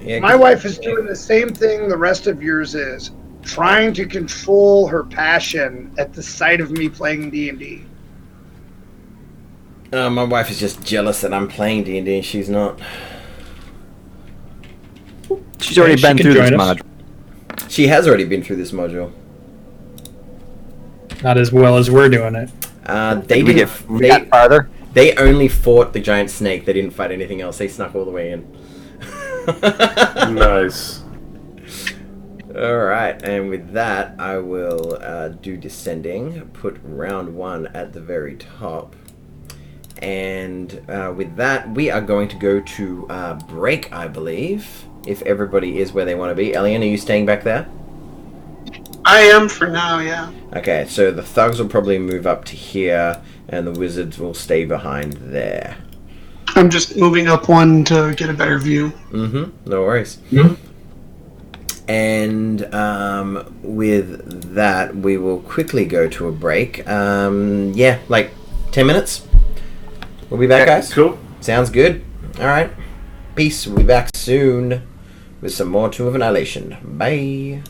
Yeah, My wife is doing the same thing the rest of yours is, trying to control her passion at the sight of me playing D&D. my wife is just jealous that I'm playing D&D and she's not. She's already She been can through this join us. module. She has already been through this module. Not as well as we're doing it. They we didn't. we got farther. They only fought the giant snake. They didn't fight anything else. They snuck all the way in. Nice. Alright, and with that, I will do descending. Put round 1 at the very top. And with that, we are going to go to break, I believe. If everybody is where they want to be. Elian, are you staying back there? I am for now, yeah. Okay, so the thugs will probably move up to here, and the wizards will stay behind there. I'm just moving up one to get a better view. Mm-hmm, no worries. And with that, we will quickly go to a break. Yeah, like 10 minutes. We'll be back, guys. Cool. Sounds good. All right. Peace. We'll be back soon with some more Tomb of Annihilation. Bye.